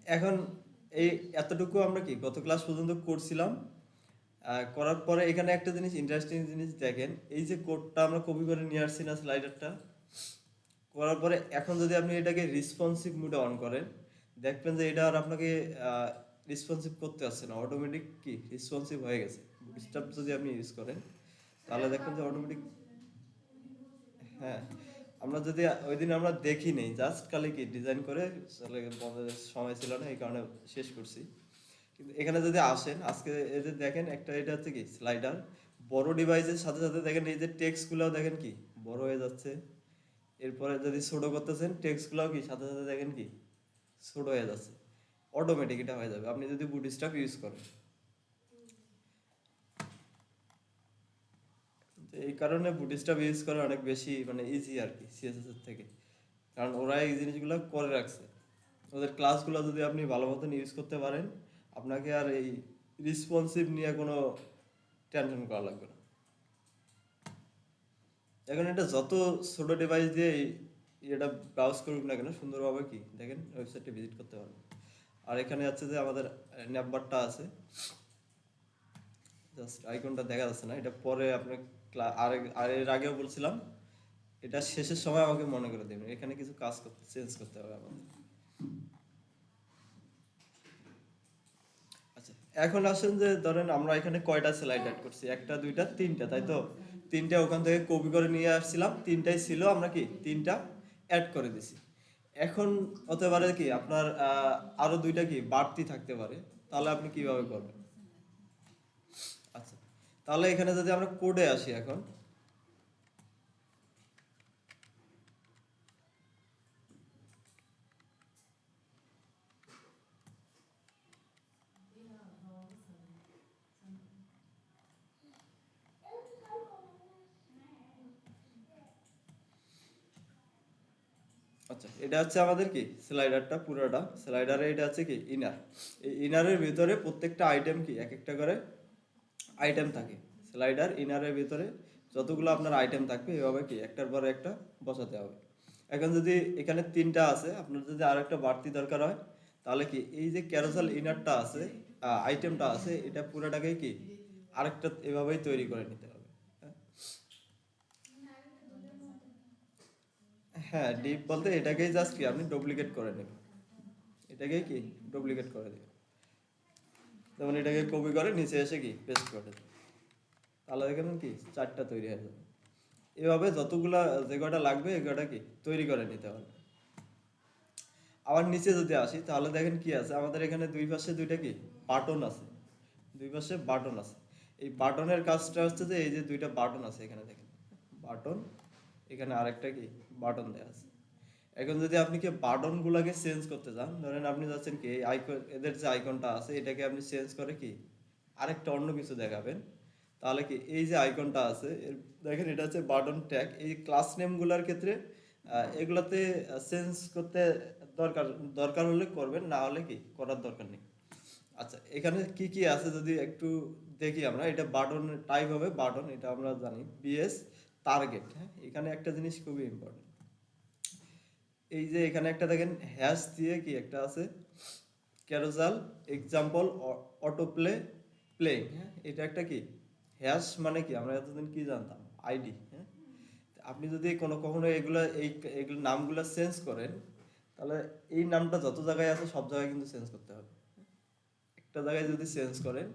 এখন এই এতটুকু আমরা কি গত ক্লাস পর্যন্ত করছিলাম। করার পরে এখানে একটা জিনিস ইন্টারেস্টিং জিনিস দেখেন, এই যে কোডটা আমরা কপি করে নিয়ে আসছি না স্লাইডারটা, করার পরে এখন যদি আপনি এটাকে রেসপন্সিভ মোডে অন করেন, দেখবেন যে এটা আর আপনাকে রেসপন্সিভ করতে আসছে না, অটোমেটিক কি রেসপন্সিভ হয়ে গেছে। বুটস্ট্র্যাপ যদি আপনি ইউজ করেন তাহলে দেখবেন যে অটোমেটিক। হ্যাঁ, আমরা যদি ওই দিন আমরা দেখি নেই, জাস্ট খালি কি ডিজাইন করে আসলে আমাদের সময় ছিল না, এই কারণে শেষ করছি। কিন্তু এখানে যদি আসেন আজকে, এই যে দেখেন একটা, এটা হচ্ছে কি স্লাইডার, বড় ডিভাইসের সাথে সাথে দেখেন এই যে টেক্সটগুলোও দেখেন কি বড় হয়ে যাচ্ছে। এরপরে যদি ছোট করতেছেন টেক্সটগুলোও কি সাথে সাথে দেখেন কি ছোট হয়ে যাচ্ছে। অটোমেটিক এটা হয়ে যাবে আপনি যদি বুটস্ট্র্যাপ ইউজ করেন। তো এই কারণে বুটস্ট্র্যাপ ইউজ করা অনেক বেশি মানে ইজি আর কি সিএসএস এর থেকে, কারণ ওরা এই জিনিসগুলো করে রাখছে। ওদের ক্লাসগুলো যদি আপনি ভালো মতন ইউজ করতে পারেন, আপনাকে আর এই রেসপন্সিভ নিয়ে কোনো টেনশন করা লাগবে না। এখন এটা যত ছোট ডিভাইস দিয়ে এটা ব্রাউজ করুক না কেন, সুন্দরভাবে কি দেখেন ওয়েবসাইটে ভিজিট করতে পারবেন। আর এখানে আছে যে আমাদের ন্যাপবারটা আছে, জাস্ট আইকনটা দেখা যাচ্ছে না, এটা পরে আপনার আর এর আগেও বলছিলাম, এটা শেষের সময় আমাকে মনে করে দেবেন, এখানে কিছু কাজ করতে চেঞ্জ করতে হবে আমাদের। আচ্ছা, এখন আসেন যে ধরেন আমরা এখানে কয়টা স্লাইড অ্যাড করছি, একটা দুইটা তিনটা, তাই তো? তিনটা ওখান থেকে কপি করে নিয়ে আসছিলাম, তিনটাই ছিল, আমরা কি তিনটা অ্যাড করে দিছি। এখন হতে পারে কি আপনার আরো দুইটা কি বাড়তি থাকতে পারে, তাহলে আপনি কিভাবে করবেন? আচ্ছা, তাহলে এখানে যদি আমরা কোডে আসি এখন, আচ্ছা এটা হচ্ছে আমাদের কি স্লাইডারটা, পুরোটা স্লাইডারে এটা হচ্ছে কি ইনার। এই ইনারের ভিতরে প্রত্যেকটা আইটেম কি এক একটা করে আইটেম থাকে। স্লাইডার ইনারের ভিতরে যতগুলো আপনার আইটেম থাকবে এভাবে কি একটার পর একটা বসাতে হবে। এখন যদি এখানে তিনটা আছে, আপনার যদি আর একটা বাড়তি দরকার হয়, তাহলে কি এই যে ক্যারোসেল ইনারটা আছে, আইটেমটা আছে, এটা পুরোটাকে কি আরেকটা এভাবেই তৈরি করে নিতে হবে। হ্যাঁ, হ্যাঁ ডিপ বলতে এটাকেই জাস্ট কি আপনি ডুপ্লিকেট করে নেবেন, এটাকেই কি ডুপ্লিকেট করে দেবেন। যেমন এটাকে কপি করে নিচে এসে কি পেস্ট করে দেবেন, তাহলে দেখেন কি চারটা তৈরি হয়ে যাবে। এভাবে যতগুলা যে কটা লাগবে এই কটা কি তৈরি করে নিতে হবে। আবার নিচে যদি আসি তাহলে দেখেন কি আছে, আমাদের এখানে দুই পাশে দুইটা কি বাটন আছে, দুই পাশে বাটন আছে। এই বাটনের কাজটা হচ্ছে যে এই যে দুইটা বাটন আছে এখানে দেখেন বাটন, এখানে আরেকটা কি বাটন দেওয়া আছে। এখন যদি আপনি কি বাটন গুলাকে চেঞ্জ করতে চান, ধরেন আপনি যাচ্ছেন কি এই আইকন, এদের যে আইকনটা আছে এটাকে আপনি চেঞ্জ করে কি আরেকটা অন্য কিছু দেখাবেন, তাহলে কি এই যে আইকনটা আছে দেখেন এটা হচ্ছে বাটন ট্যাগ, এই ক্লাস নেমগুলোর ক্ষেত্রে এগুলাতে চেঞ্জ করতে দরকার দরকার হলে করবেন, না হলে কি করার দরকার নেই। আচ্ছা, এখানে কি কি আছে যদি একটু দেখি আমরা, এটা বাটন টাইপ হবে বাটন, এটা আমরা জানি বিএস টার্গেট। হ্যাঁ, এখানে একটা জিনিস খুবই ইম্পর্টেন্ট, এই যে এখানে একটা দেখেন হ্যাশ দিয়ে কি একটা আছে ক্যারোজাল এক্সাম্পল অটো প্লে প্লেইং। হ্যাঁ, এটা একটা কি হ্যাশ মানে কি আমরা এতদিন কি জানতাম আইডি। হ্যাঁ, আপনি যদি কখনো এগুলা এগুলো নামগুলো চেঞ্জ করেন, তাহলে এই নামটা যত জায়গায় আছে সব জায়গায় কিন্তু চেঞ্জ করতে হবে। একটা জায়গায় যদি চেঞ্জ করেন,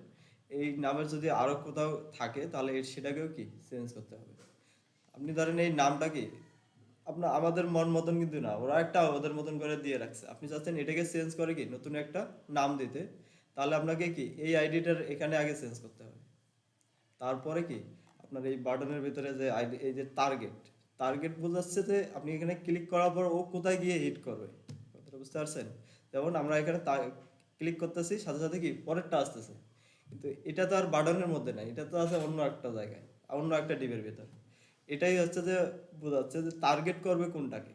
এই নামের যদি আরো কোথাও থাকে তাহলে সেটাকেও কি চেঞ্জ করতে হবে। আপনি ধরেন এই নামটা কি আপনার আমাদের মন মতন কিন্তু না, ওরা একটা ওদের মতন করে দিয়ে রাখছে, আপনি চাচ্ছেন এটাকে চেঞ্জ করে কি নতুন একটা নাম দিতে, তাহলে আপনাকে কি এই আইডিটার এখানে আগে চেঞ্জ করতে হবে। তারপরে কি আপনার এই বাটনের ভিতরে যে আইডি, এই যে টার্গেট, টার্গেট বোঝাচ্ছে যে আপনি এখানে ক্লিক করার পর ও কোথায় গিয়ে হিট করবে, কথাটা বুঝতে পারছেন? যেমন আমরা এখানে ক্লিক করতেছি সাথে সাথে কি পরেরটা আসতেছে, কিন্তু এটা তো আর বাটনের মধ্যে নাই, এটা তো আছে অন্য একটা জায়গায়, অন্য একটা ডিবের ভিতর। এটাই হচ্ছে যে বোঝাচ্ছে যে টার্গেট করবে কোনটাকে।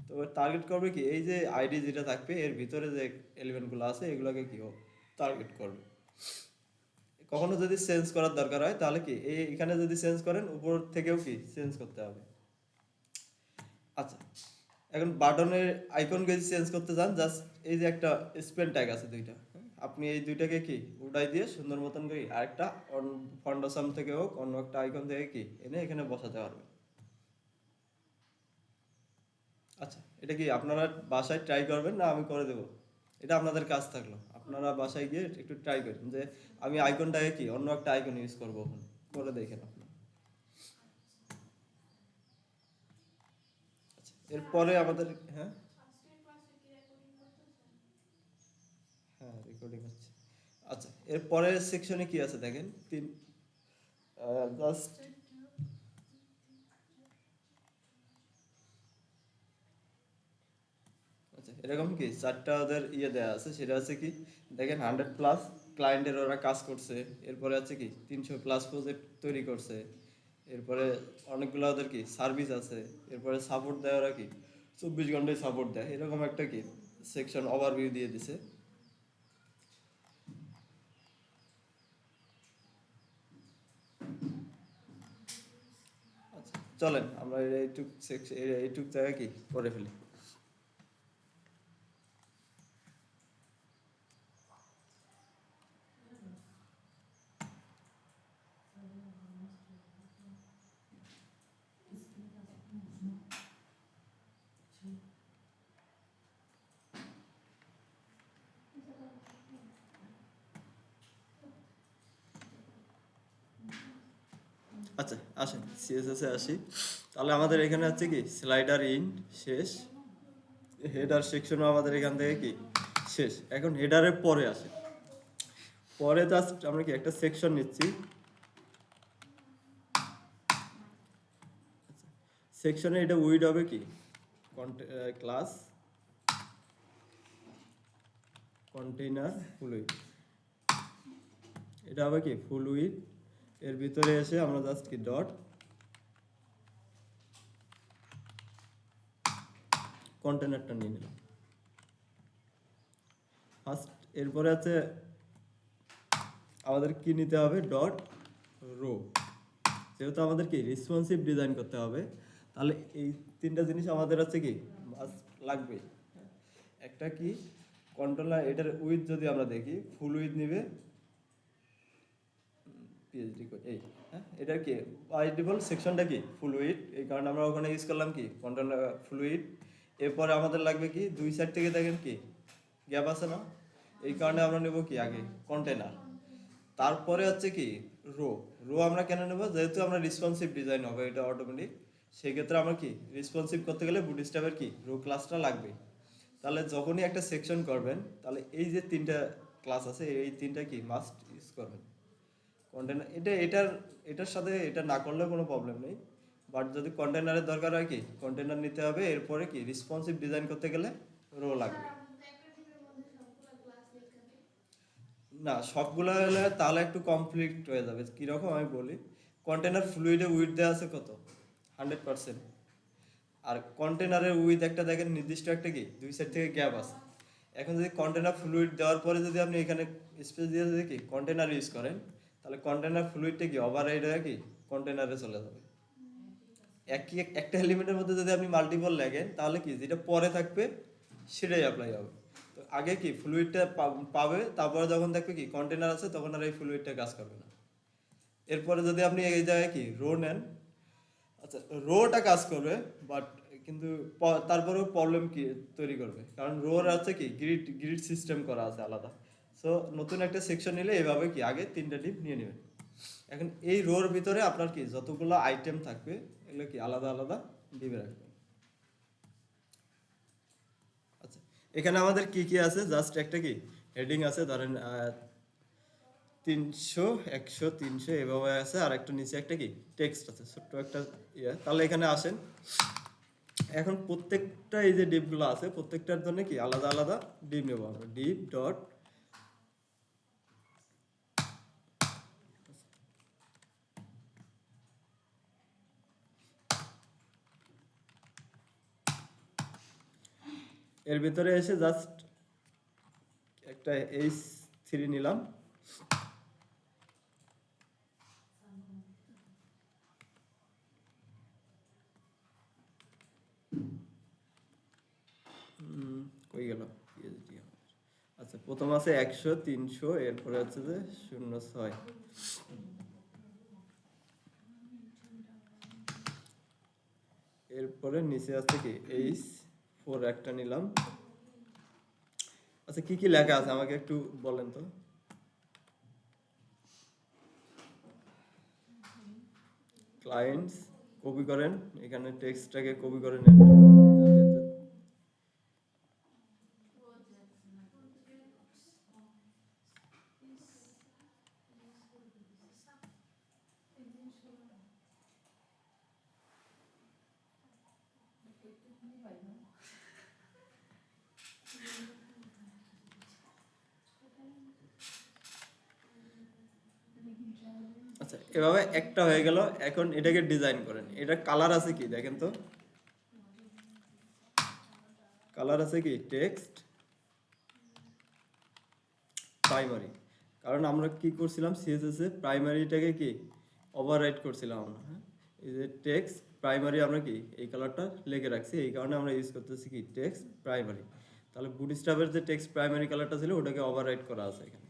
তো টার্গেট করবে কি এই যে আইডি যেটা থাকবে এর ভিতরে যে এলিমেন্টগুলো আছে এগুলোকে কি টার্গেট করবে। কখনো যদি চেঞ্জ করার দরকার হয় তাহলে কি এই এখানে যদি চেঞ্জ করেন উপর থেকেও কি চেঞ্জ করতে হবে। আচ্ছা, এখন বাটনের আইকন যদি চেঞ্জ করতে চান, জাস্ট এই যে একটা স্পেন ট্যাগ আছে দুইটা, আপনি এই দুইটাকে কি উঠাই দিয়ে সুন্দর মতন করে আরেকটা ফন্ডাসাম থেকে হোক অন্য একটা আইকন থেকে কি এনে এখানে বসাতে পারবেন। আচ্ছা, এটা কি আপনারা বাসায় ট্রাই করবেন না আমি করে দেবো? এটা আপনাদের কাজ থাকলো, আপনারা বাসায় গিয়ে একটু ট্রাই করেন যে আমি আইকনটাকে কি অন্য একটা আইকন ইউজ করবো, ওখানে করে দেখেন আপনি। আচ্ছা, এরপরে আমাদের হ্যাঁ হ্যাঁ রেকর্ডিং হচ্ছে। আচ্ছা, এরপরে সেকশনে কি আছে দেখেন, তিন জাস্ট আচ্ছা এরকম কি চারটা ওদের ইয়ে দেওয়া আছে, সেটা হচ্ছে কি দেখেন 100+ ক্লায়েন্টের ওরা কাজ করছে, এরপরে আছে কি 300+ প্রজেক্ট তৈরি করছে, এরপরে অনেকগুলো ওদের কি সার্ভিস আছে, এরপরে সাপোর্ট দেয় ওরা কি 24 ঘন্টায় সাপোর্ট দেয়, এরকম একটা কি সেকশন ওভারভিউ দিয়ে দিছে। আচ্ছা চলেন আমরা এইটুক সেকশন এইটুক জায়গা কি করে ফেলি। আচ্ছা আসেন সিএসএস এ আসি, তাহলে আমাদের এখানে হচ্ছে কি স্লাইডার ইন শেষ, হেডার সেকশনও আমাদের এখান থেকে কি শেষ। এখন হেডারের পরে আসে, পরে জাস্ট আমরা কি একটা সেকশন নিচ্ছি, সেকশনে এটা উইড হবে কি ক্লাস কন্টেইনার ফুল উইড, এটা হবে কি ফুল উইড। এর ভিতরে এসে আমরা জাস্ট কি ডট কন্টেনারটা নিয়ে নিলাম ফার্স্ট। এরপরে আছে আমাদের কি নিতে হবে ডট রো, যেহেতু আমাদের কি রেসপন্সিভ ডিজাইন করতে হবে, তাহলে এই তিনটা জিনিস আমাদের আছে কি মাস্ট লাগবে। একটা কি কন্ট্রোলার, এটার উইথ যদি আমরা দেখি ফুল উইথ নিবে পিএইচডি এই হ্যাঁ, এটার কি বাই ডিফল্ট সেকশনটা কি ফুল উইথ, এই কারণে আমরা ওখানে ইউজ করলাম কি কন্ট্রোলার ফুল উইথ। এরপরে আমাদের লাগবে কি দুই সাইড থেকে দেখেন কি গ্যাপ আছে না, এই কারণে আমরা নেব কি আগে কন্টেনার, তারপরে হচ্ছে কি রো। রো আমরা কেন নেব, যেহেতু আমরা রেসপন্সিভ ডিজাইন হবে এটা অটোমেটিক, সেক্ষেত্রে আমরা কি রেসপন্সিভ করতে গেলে বুটস্ট্র্যাপের কি রো ক্লাসটা লাগবে। তাহলে যখনই একটা সেকশন করবেন তাহলে এই যে তিনটা ক্লাস আছে এই তিনটা কি মাস্ট ইউজ করবেন। কন্টেনার এটার এটার সাথে এটা না করলেও কোনো প্রবলেম নেই, বাট যদি কন্টেনারের দরকার হয় কি কন্টেনার নিতে হবে, এরপরে কি রেসপন্সিভ ডিজাইন করতে গেলে রো লাগবে। না সবগুলো হলে তাহলে একটু কমপ্লিট হয়ে যাবে, কীরকম আমি বলি, কন্টেনার ফ্লুইডে উইথ দেওয়া আছে কত 100%, আর কন্টেনারের উইথ একটা দেখেন নির্দিষ্ট একটা কি দুই সাইড থেকে গ্যাপ আছে। এখন যদি কন্টেনার ফ্লুইড দেওয়ার পরে যদি আপনি এখানে স্পেস দিয়ে যদি কি কন্টেনার ইউজ করেন, তাহলে কন্টেনার ফ্লুইডটা কি ওভাররাইড হয়ে কি কন্টেনারে চলে যাবে। একই একটা এলিমেন্টের মধ্যে যদি আপনি মাল্টিপল লেখেন তাহলে কি যেটা পরে থাকবে সেটাই অ্যাপ্লাই হবে। তো আগে কি ফ্লুইডটা পাবে, তারপরে যখন দেখবে কি কন্টেনার আছে তখন আর এই ফ্লুইডটা কাজ করবে না। এরপরে যদি আপনি এই জায়গায় কি রো নেন, আচ্ছা রোটা কাজ করবে বাট কিন্তু তারপরেও প্রবলেম কি তৈরি করবে, কারণ রোর আছে কি গ্রিড গ্রিড সিস্টেম করা আছে আলাদা। সো নতুন একটা সেকশন নিলে এভাবে কি আগে তিনটা ডিপ নিয়ে নেবেন। এখন এই রোর ভিতরে আপনার কি যতগুলো আইটেম থাকবে এগুলো কি আলাদা আলাদা ডিপে রাখবেন। আচ্ছা এখানে আমাদের কি কি আছে, জাস্ট একটা কি হেডিং আছে ধরেন 300 100 300 এভাবে আছে, আর একটা নিচে একটা কি টেক্সট আছে ছোট্ট একটা ইয়ে। তাহলে এখানে আসেন, এখন প্রত্যেকটা এই যে ডিপগুলো আছে প্রত্যেকটার জন্য কি আলাদা আলাদা ডিপ নেবো আমরা, ডিপ ডট এর ভিতরে এসে জাস্ট একটা H3 নিলাম, কই গেল পিএইচডি? আচ্ছা, প্রথম আছে 100, 300, এরপরে হচ্ছে যে 06, এরপরে নিচে আছে কি H4 একটা নিলাম। আচ্ছা, কি কি লেখা আছে আমাকে একটু বলেন তো। ক্লায়েন্টস কপি করেন, এখানে টেক্সটটাকে কপি করে নেন। আচ্ছা, এভাবে একটা হয়ে গেল। এখন এটাকে ডিজাইন করেন। এটা কালার আছে কি দেখেন তো। কালার আছে কি টেক্সট প্রাইমারি, কারণ আমরা কি করছিলাম সিএসএস এ প্রাইমারিটাকে কি ওভাররাইট করছিলাম আমরা। হ্যাঁ, এই যে টেক্সট প্রাইমারি আমরা কি এই কালারটা লিখে রাখছি, এই কারণে আমরা ইউজ করতেছি কি টেক্সট প্রাইমারি। তাহলে বুটস্ট্র্যাপের যে টেক্সট প্রাইমারি কালারটা ছিল ওটাকে ওভাররাইট করা আছে এখানে।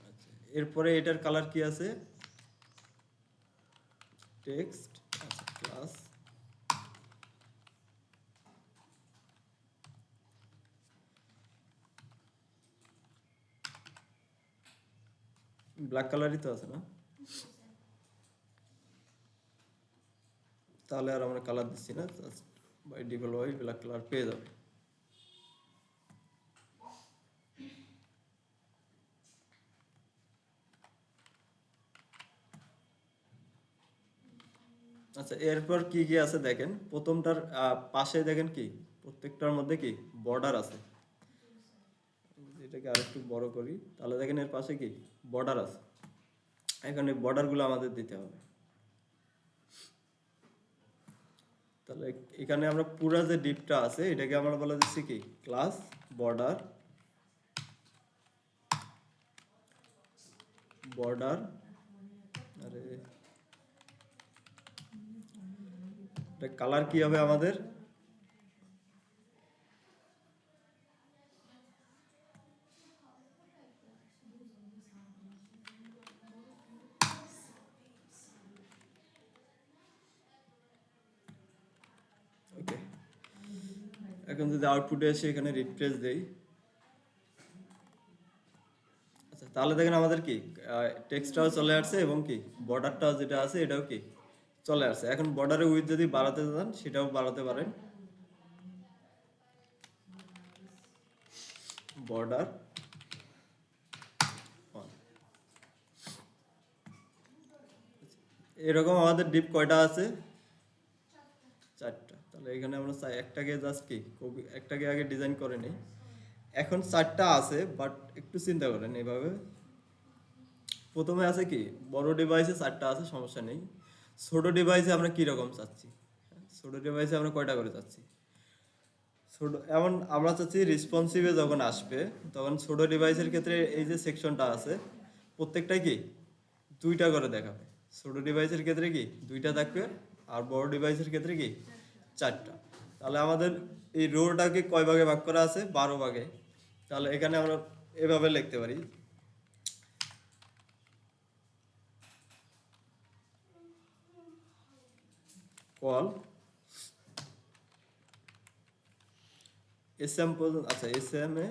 আচ্ছা, এরপরে এটার কালার কি আছে টেক্সট ক্লাস ব্ল্যাক কালারই তো আছে না, তাহলে আর আমরা কালার দিচ্ছি না, বাই ডিফল্ট ওয়াই ব্ল্যাক কালার পেয়ে যাবে। আচ্ছা, এরপর কি কি আছে দেখেন। প্রথমটার পাশে দেখেন কি প্রত্যেকটার মধ্যে কি বর্ডার আছে। এটাকে আরেকটু বড় করি, তাহলে দেখেন এর পাশে কি বর্ডার আছে। এখানে বর্ডারগুলো আমাদের দিতে হবে। তাহলে এখানে আমরা পুরো যে ডিপটা আছে এটাকে আমরা বলে দিচ্ছি কি ক্লাস বর্ডার, বর্ডার। আরে এটা কালার কি হবে আমাদের, ওকে। এখন যদি আউটপুটে এসে এখানে রিফ্রেশ দেই, আচ্ছা তাহলে দেখেন আমাদের কি টেক্সটটাও চলে আসছে এবং কি বর্ডারটাও যেটা আছে এটাও কি চলে আসছে। এখন বর্ডারের উইথ যদি বাড়াতে চান সেটাও বাড়াতে পারেন, বর্ডার। এরকম আমাদের ডিপ কয়টা আছে, 4টা। তাহলে এখানে আমরা একটাকে জাস্ট কি একটাকে আগে ডিজাইন করে নিই। এখন 4টা আছে, বাট একটু চিন্তা করেন এইভাবে। প্রথমে আছে কি বড় ডিভাইসে 4টা আছে, সমস্যা নেই। ছোট ডিভাইসে আমরা কি রকম চাচ্ছি, ছোট ডিভাইসে আমরা কয়টা করে চাচ্ছি। ছোট এমন আমরা চাচ্ছি রেসপন্সিভে যখন আসবে তখন ছোট ডিভাইসের ক্ষেত্রে এই যে সেকশনটা আছে প্রত্যেকটাই কি 2টা করে দেখাবে। ছোট ডিভাইসের ক্ষেত্রে কি 2টা থাকবে, আর বড় ডিভাইসের ক্ষেত্রে কি 4টা। তাহলে আমাদের এই রোটাকে কয় ভাগে ভাগ করা আছে, 12 ভাগে। তাহলে এখানে আমরা এভাবে লিখতে পারি কল এসএম পর্যন্ত। আচ্ছা, এসএম এ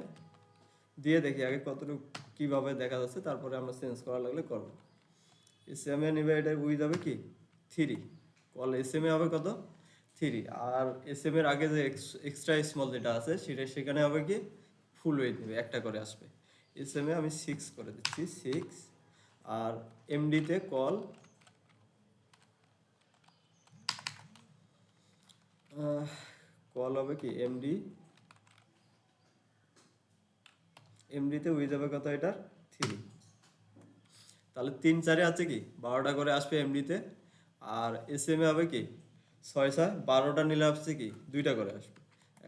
দিয়ে দেখি আগে কতটুকু কিভাবে দেখা যাচ্ছে, তারপরে আমরা চেঞ্জ করা লাগলে করব। এসএম এ নিবে, এটা উইথ হবে কি 3, কল এসএম এ হবে কত 3, আর এসএম এর আগে যে এক্সট্রা স্মল যেটা আছে সেটা সেখানে হবে কি ফুল উইথ নেবে, একটা করে আসবে। এসএম এ আমি 6 করে দিচ্ছি 6, আর এমডিতে কল কল হবে কি এমডিতে উইথ হবে কত এটা 3। তাহলে 3 4 আছে কি 12টা করে আসবে এমডিতে, আর এসএম এ হবে কি 6 6 12টা নিলে আসছে কি 2টা করে আসবে।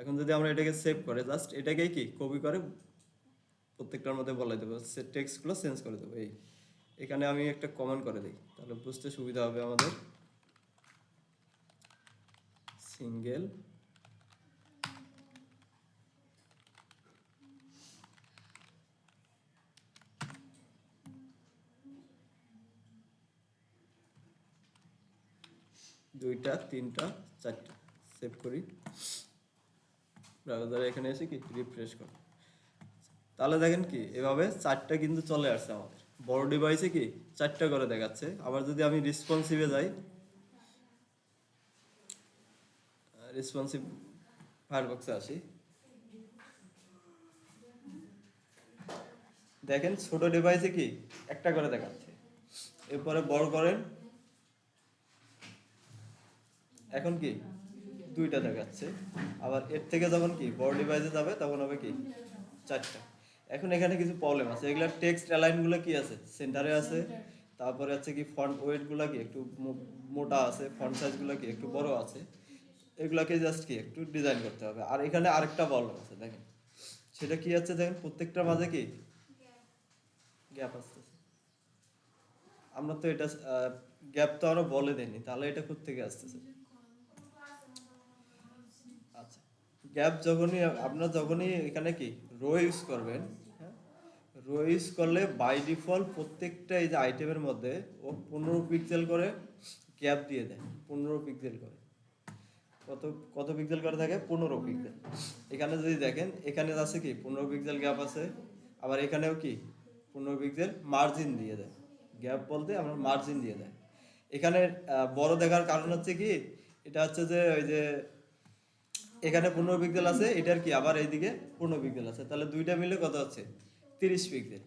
এখন যদি আমরা এটাকে সেভ করে জাস্ট এটাকেই কি কপি করে প্রত্যেকটার মধ্যে বলে দেবো, টেক্সটগুলো চেঞ্জ করে দেবো। এখানে আমি একটা কমেন্ট করে দিই, তাহলে বুঝতে সুবিধা হবে আমাদের। সিঙ্গেল দুইটা তিনটা চারটা সেভ করি ব্রাউজারে এখানে এসে কি রিফ্রেশ করি তাহলে দেখেন কি এভাবে চারটা কিন্তু চলে আসছে আমাদের বড় ডিভাইসে কি চারটা করে দেখাচ্ছে আবার যদি আমি রেসপন্সিভে যাই রেসপন্সিভ ফায়ারবক্সে আসি দেখেন ছোট ডিভাইসে কি একটা করে দেখাচ্ছে এরপরে বড় করেন এখন কি দুইটা দেখাচ্ছে আবার এর থেকে যখন কি বড় ডিভাইসে যাবে তখন হবে কি চারটা এখন এখানে কিছু প্রবলেম আছে এগুলা টেক্সট অ্যালাইনগুলো কি আছে সেন্টারে আছে তারপরে আছে কি ফন্ট ওয়েটগুলো কি একটু মোটা আছে ফন্ট সাইজগুলো কি একটু বড় আছে এগুলাকে জাস্ট কি একটু ডিজাইন করতে হবে আর এখানে আরেকটা প্রবলেম আছে দেখেন সেটা কি আছে দেখেন প্রত্যেকটার মাঝে কি গ্যাপ আসতেছে আমরা তো এটা গ্যাপ তো আমরা বলে দেয়নি তাহলে এটা কোত্থেকে আসতেছে আচ্ছা গ্যাপ যখনই এখানে কি রো ইউজ করবেন হ্যাঁ রো ইউজ করলে বাই ডিফল্ট প্রত্যেকটা এই যে আইটেমের মধ্যে ও 15 পিক্সেল করে গ্যাপ দিয়ে দেয় 15 পিক্সেল করে কত কত পিক্সেল করে থাকে 15 পিক্সেল এখানে যদি দেখেন এখানে আছে কি 15 পিক্সেল গ্যাপ আছে আবার এখানেও কি 15 পিক্সেল মার্জিন দিয়ে দেয় গ্যাপ বলতে আমরা মার্জিন দিয়ে দেয় এখানে বড় দেখার কারণ হচ্ছে কি এটা হচ্ছে যে ওই যে এখানে 15 পিক্সেল আছে এটার কি আবার এইদিকে 15 পিক্সেল আছে তাহলে দুইটা মিলে কত হচ্ছে 30 পিক্সেল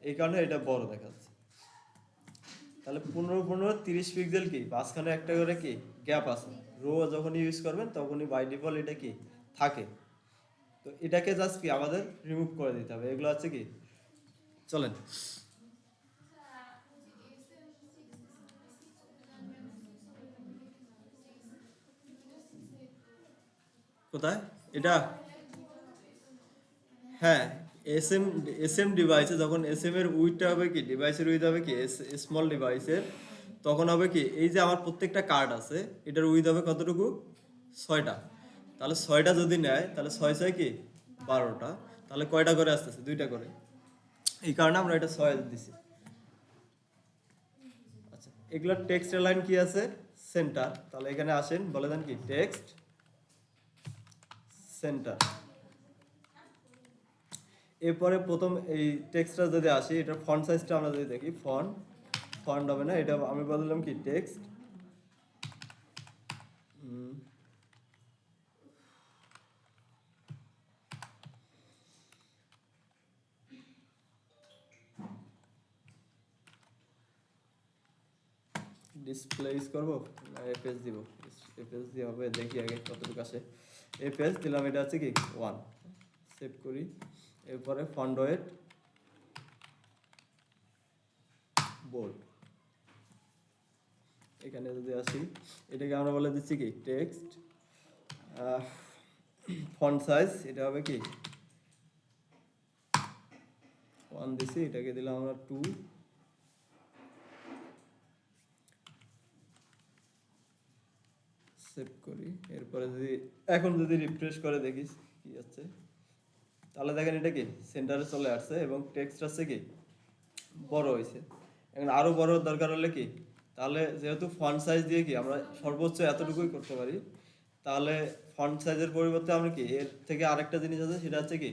এই কারণে এটা বড় দেখাচ্ছে তাহলে 15 পিক্সেল কি মাঝখানে একটা করে কি গ্যাপ আছে রো যখন ইউজ করবেন তখনই বাই ডিফল্ট এটা কি থাকে তো এটাকে জাস্ট কি আমাদের রিমুভ করে দিতে হবে এগুলো হচ্ছে কি চলেন কোথায় এটা হ্যাঁ এসএম ডিভাইসে যখন এসএম এর উইডটা হবে কি ডিভাইসের উইড হবে কি স্মল ডিভাইসের তখন হবে কি এই যে আমার প্রত্যেকটা কার্ড আছে এটার উইড হবে কতটুকু 6টা তাহলে 6টা যদি নেয় তাহলে 6 কি 12টা তাহলে কয়টা করে আসতেছে 2টা করে এই কারণে আমরা এটা 6 দিছি আচ্ছা এগুলা টেক্সট লাইন কি আছে সেন্টার তাহলে এখানে আসেন বলে দেন কি টেক্সট সেন্টার এরপরে প্রথম এই টেক্সটটা যদি আসি এটার ফন্ট সাইজটা আমরা যদি দেখি ফন্ট হবে না এটা আমি বললাম কি টেক্সট ডিসপ্লে ইউজ করবো না এফএস দিব এফএস দিয়ে হবে দেখি আগে কতটুকু আসে এফএস দিলাম এটা হচ্ছে কি 1 সেভ করি এরপরে ফন্ট ওয়েট বোল্ড এখানে যদি আসি এটাকে আমরা বলে দিচ্ছি কি টেক্সট ফন্ট সাইজ এটা হবে কি 1 দিছি এটাকে দিলাম আমরা 2 সেভ করি এরপরে এখন যদি রিফ্রেশ করে দেখিস কি আছে তাহলে দেখেন এটা কি সেন্টারে চলে আসছে এবং টেক্সট আছে কি বড় হয়েছে এখন আরো বড় দরকার হলে কি তাহলে যেহেতু ফন্ট সাইজ দিয়ে কি আমরা সর্বোচ্চ এতটুকুই করতে পারি তাহলে ফন্ট সাইজের পরিবর্তে আমরা কি এর থেকে আরেকটা জিনিস আছে সেটা হচ্ছে কি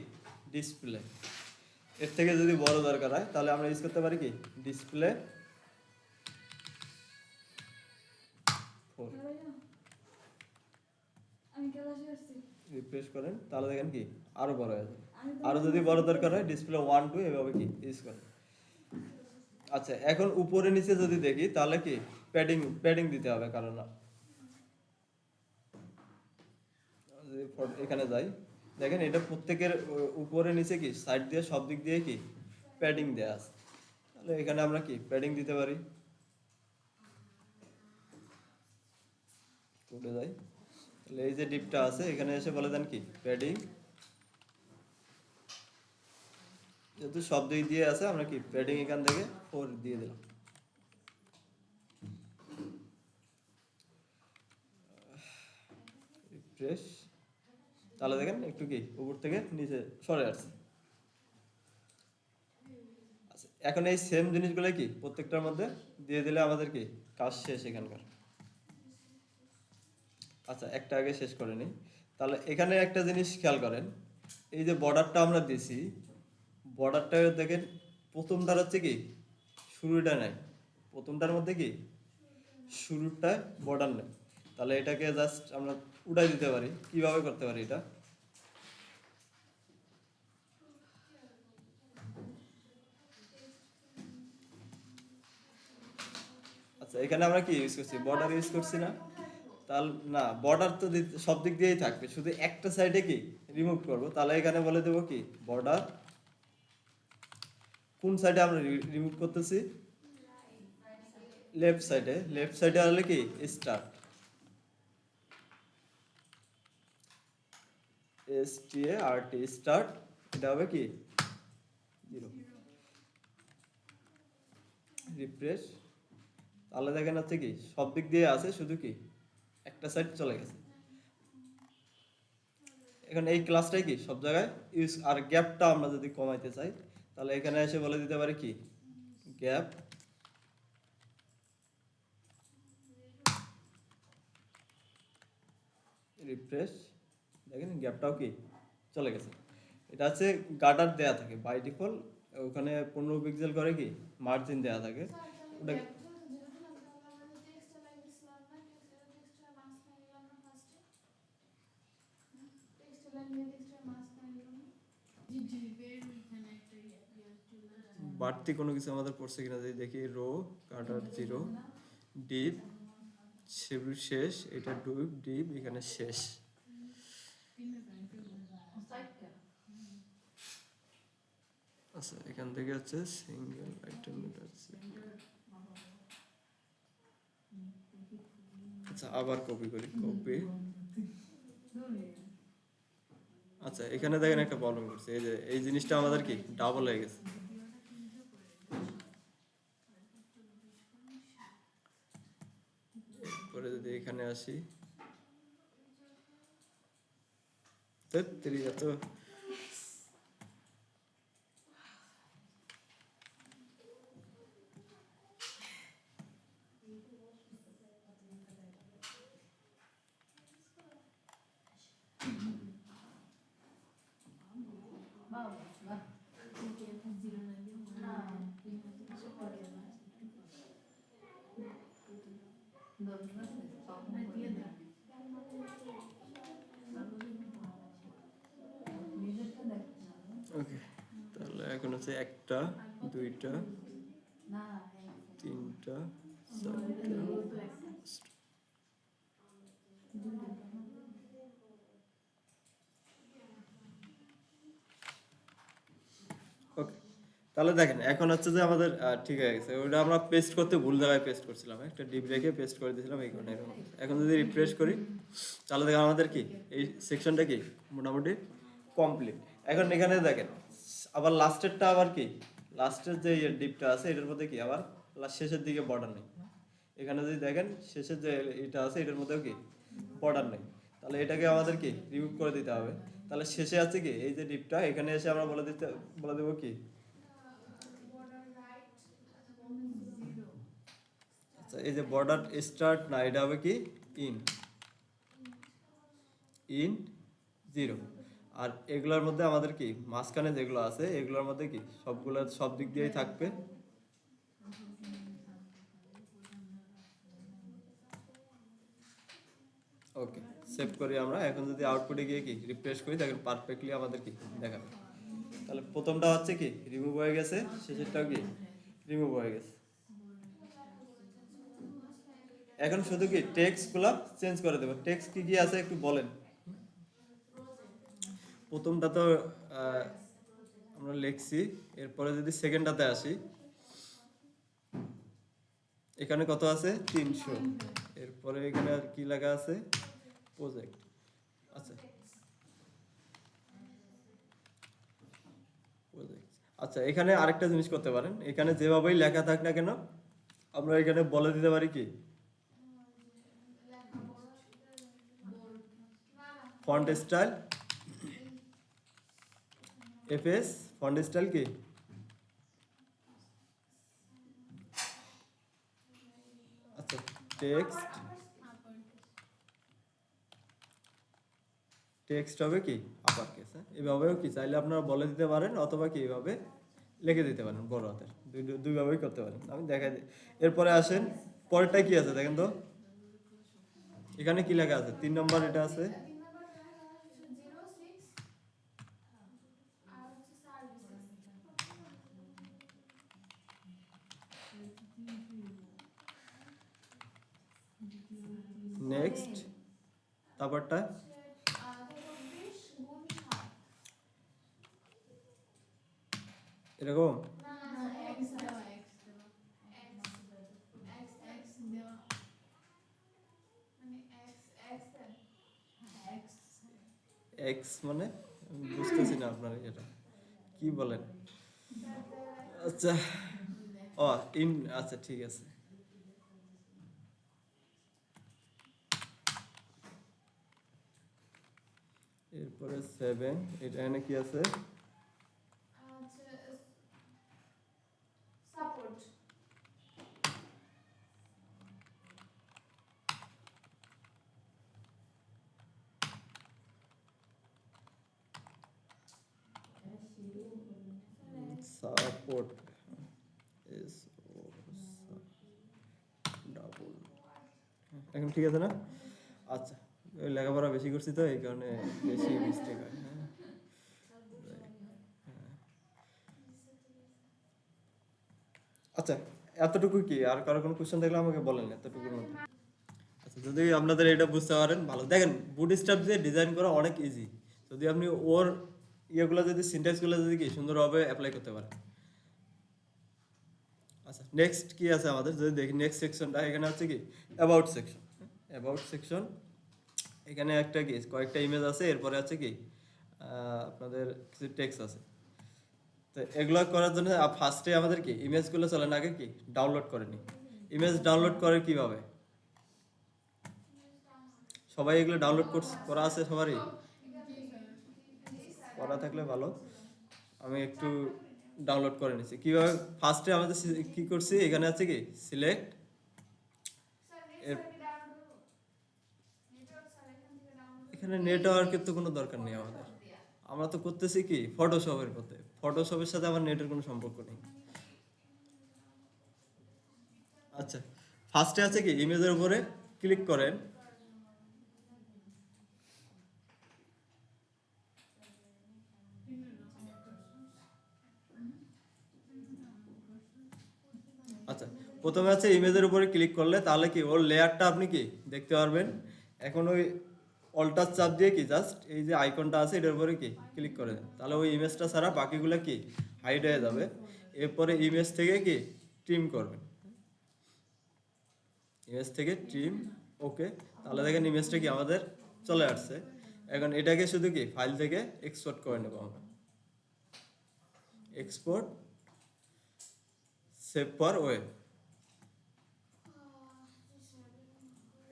ডিসপ্লে এর থেকে যদি বড় দরকার হয় তাহলে আমরা ইউজ করতে পারি কি ডিসপ্লে 4 রিফ্রেশ করেন তাহলে দেখেন কি আরো বড় হয়ে যাবে আরো যদি বড় দরকার হয় ডিসপ্লে 1 2 এভাবে কি ইউজ করেন আচ্ছা এখন উপরে নিচে যদি দেখি তাহলে কি প্যাডিং দিতে হবে কারণ এখানে যাই দেখেন এটা প্রত্যেকের উপরে নিচে কি সাইড দিয়ে সব দিক দিয়ে কি প্যাডিং দেয়া আছে তাহলে এখানে আমরা কি প্যাডিং দিতে পারি কোডে যাই তাহলে এই যে ডিপটা আছে এখানে এসে বলে দেন কি প্যাডিং যেহেতু সব দিক দিয়ে আছে আমরা কি প্যাডিং এখান থেকে 4 দিয়ে দিলাম রিফ্রেশ, তাহলে দেখেন একটু কি উপর থেকে নিচে সরে আসছে। আচ্ছা, এখন এই সেম জিনিসগুলো কি প্রত্যেকটার মধ্যে দিয়ে দিলে আমাদের কি কাজ শেষ এখানকার। আচ্ছা, একটা আগে শেষ করে নিই। তাহলে এখানে একটা জিনিস খেয়াল করেন, এই যে বর্ডারটা আমরা দিছি, বর্ডারটা দেখেন প্রথমটার হচ্ছে কি শুরুটা নাই, প্রথমটার মধ্যে কি শুরুটায় বর্ডার নেই। তাহলে এটাকে জাস্ট আমরা উঠাই দিতে পারি। কিভাবে করতে পারি এটা? আচ্ছা, এখানে আমরা কি ইউজ করছি? বর্ডার ইউজ করছি না? তাহলে না, বর্ডার তো সব দিক দিয়েই থাকবে, শুধু একটা সাইডে কি রিমুভ করব। তাহলে এখানে বলে দেবো কি বর্ডার, কোন সাইডে আমরা রিমুভ করতেছি? লেফট সাইডে। লেফট সাইডে হলে কি স্টার্ট, START স্টার্ট, এটা হবে কি 0। রিফ্রেশ, তাহলে দেখেন হচ্ছে কি সব দিক দিয়ে আছে, শুধু কি একটা সাইড চলে গেছে। এখন এই ক্লাসটাই কি সব জায়গায় ইউজ। আর গ্যাপটা আমরা যদি কমাইতে চাই, তাহলে এখানে এসে বলে দিতে পারি কি গ্যাপ, রিফ্রেশ, দেখেন গ্যাপটাও কি চলে গেছে। এটা হচ্ছে গার্ডার দেয়া থাকে বাই ডিফল্ট, ওখানে 15 পিক্সেল করে কি মার্জিন দেয়া থাকে ওটা। বাড়তি কোনো কিছু আমাদের পড়ছে কিনা যদি দেখি, রো গার্ডার 0, ডিপ শেষ, এটা ডুব ডিপ, এখানে শেষ। আচ্ছা, এখান থেকে হচ্ছে সিঙ্গেল আইটেম, এটা হচ্ছে। আচ্ছা, আবার কপি করি, কপি। আচ্ছা, এখানে দেখেন একটা প্রবলেম করছে, এই যে এই জিনিসটা আমাদের কি ডাবল হয়ে গেছে। পরে যদি এখানে আসি, এত ওকে। তাহলে এখন হচ্ছে 1টা 2টা 3টা 4টা। ওকে, তাহলে দেখেন এখন হচ্ছে যে আমাদের ঠিক হয়ে গেছে। ওটা আমরা পেস্ট করতে ভুল জায়গায় পেস্ট করছিলাম, একটা ডিপ রেখে পেস্ট করে দিয়েছিলাম এই কারণে এরকম। এখন যদি রিফ্রেশ করি, তাহলে দেখেন আমাদের কি এই সেকশনটা কি মোটামুটি কমপ্লিট। এখন এখানে দেখেন আবার লাস্টেরটা, আবার কি লাস্টের যে ডিপটা আছে এটার মধ্যে কি আবার শেষের দিকে বর্ডার নেই। এখানে যদি দেখেন শেষের যে এটা আছে এটার মধ্যেও কি বর্ডার নেই। তাহলে এটাকে আমাদের কি রিমুভ করে দিতে হবে। তাহলে শেষে আছে কি এই যে ডিপটা, এখানে এসে আমরা বলে দেবো কি, আচ্ছা এই যে বর্ডার স্টার্ট না, এটা হবে কি ইন 0। আর এগুলোর মধ্যে আমাদের কি মাঝখানে যেগুলো আছে এগুলোর মধ্যে কি সবগুলো সব দিক দিয়েই থাকবে। ওকে, সেভ করি আমরা। এখন যদি আউটপুটে গিয়ে কি রিফ্রেশ করি, দেখেন পারফেক্টলি আমাদের কি দেখাবে। তাহলে প্রথমটা হচ্ছে কি রিমুভ হয়ে গেছে, শেষেরটাও কি রিমুভ হয়ে গেছে। এখন শুধু কি টেক্সটগুলো চেঞ্জ করে দেবো। টেক্সট কি কি আছে একটু বলেন। প্রথমটা তো আমরা লিখছি, এরপরে যদি সেকেন্ডটাতে আসি, এখানে কত আছে 300। এরপরে এখানে আর কি লেখা আছে প্রজেক্ট। আচ্ছা প্রজেক্ট। আচ্ছা, এখানে আরেকটা জিনিস করতে পারেন, এখানে যেভাবেই লেখা থাক না কেন আমরা এখানে বলে দিতে পারি কি font style FS font style কি আচ্ছা টেক্সট হবে কি আপার কেস। এভাবেও কি চাইলে আপনারা বলে দিতে পারেন অথবা কি এইভাবে লিখে দিতে পারেন বড় হাতের, দুইভাবেই করতে পারেন। আমি দেখাই দিই। এরপরে আসেন পরেরটা কি আছে দেখেন তো, এখানে কি লেখা আছে 3 নম্বর এটা আছে নেক্সট, তারপরটা এরকম এক্স মানে আমি বুঝতেছি না আপনার এটা কি বলেন। আচ্ছা ও ইন, আচ্ছা ঠিক আছে। এরপরে 7 এটা এখানে কি আছে সাপোর্ট এস ও ডাবল, এখন ঠিক আছে না? আচ্ছা ওই লেখাপড়া বেশি করছি তো এই কারণে বেশি মিস্টেক হয়। আচ্ছা এতটুকু কি, আর কারো কোনো কোশ্চেন থাকলে আমাকে বলেন এতটুকুর মধ্যে। আচ্ছা যদি আপনাদের এটা বুঝতে পারেন ভালো। দেখেন বুটস্ট্র্যাপ দিয়ে ডিজাইন করা অনেক ইজি, যদি আপনি ওর ইয়েগুলো যদি সিনট্যাক্সগুলো যদি কি সুন্দরভাবে অ্যাপ্লাই করতে পারেন। আচ্ছা নেক্সট কি আছে আমাদের যদি দেখি নেক্সট সেকশনটা, এখানে হচ্ছে কি অ্যাবাউট সেকশন। অ্যাবাউট সেকশন এখানে একটা কি কয়েকটা ইমেজ আছে, এরপরে আছে কি আপনাদের কিছু টেক্সট আছে। তো এগুলো করার জন্য ফার্স্টে আমাদের কি ইমেজগুলো চলেন আগে কি ডাউনলোড করে নিই। ইমেজ ডাউনলোড করে কিভাবে, সবাই এগুলো ডাউনলোড করা আছে সবারই? করা থাকলে ভালো, আমি একটু ডাউনলোড করে নিচ্ছি। কীভাবে ফার্স্টে আমাদের কি করছি, এখানে আছে কি সিলেক্ট, এখানে নেটওয়ার্কের তো কোনো দরকার নেই আমাদের, আমরা তো করতেছি কি ফটোশপের পথে, ফটোশপের সাথে আমার নেটের কোনো সম্পর্ক নেই। আচ্ছা ফার্স্টে আছে কি ইমেজের উপরে ক্লিক করেন, আচ্ছা প্রথমে আছে ইমেজের উপরে ক্লিক করলে তাহলে কি ওর লেয়ারটা আপনি কি দেখতে পারবেন। এখন ওই অল্টার চাপ দিয়ে কি জাস্ট এই যে আইকনটা আছে এটার উপরে কি ক্লিক করে দেন, তাহলে ওই ইমেজটা ছাড়া বাকিগুলো কি হাইড হয়ে যাবে। এরপরে ইমেজ থেকে কি ট্রিম করবেন, ইমেজ থেকে ট্রিম, ওকে তাহলে দেখেন ইমেজটা কি আমাদের চলে আসছে। এখন এটাকে শুধু কি ফাইল থেকে এক্সপোর্ট করে নেব আমরা, এক্সপোর্ট সেভ ফর ওয়েব।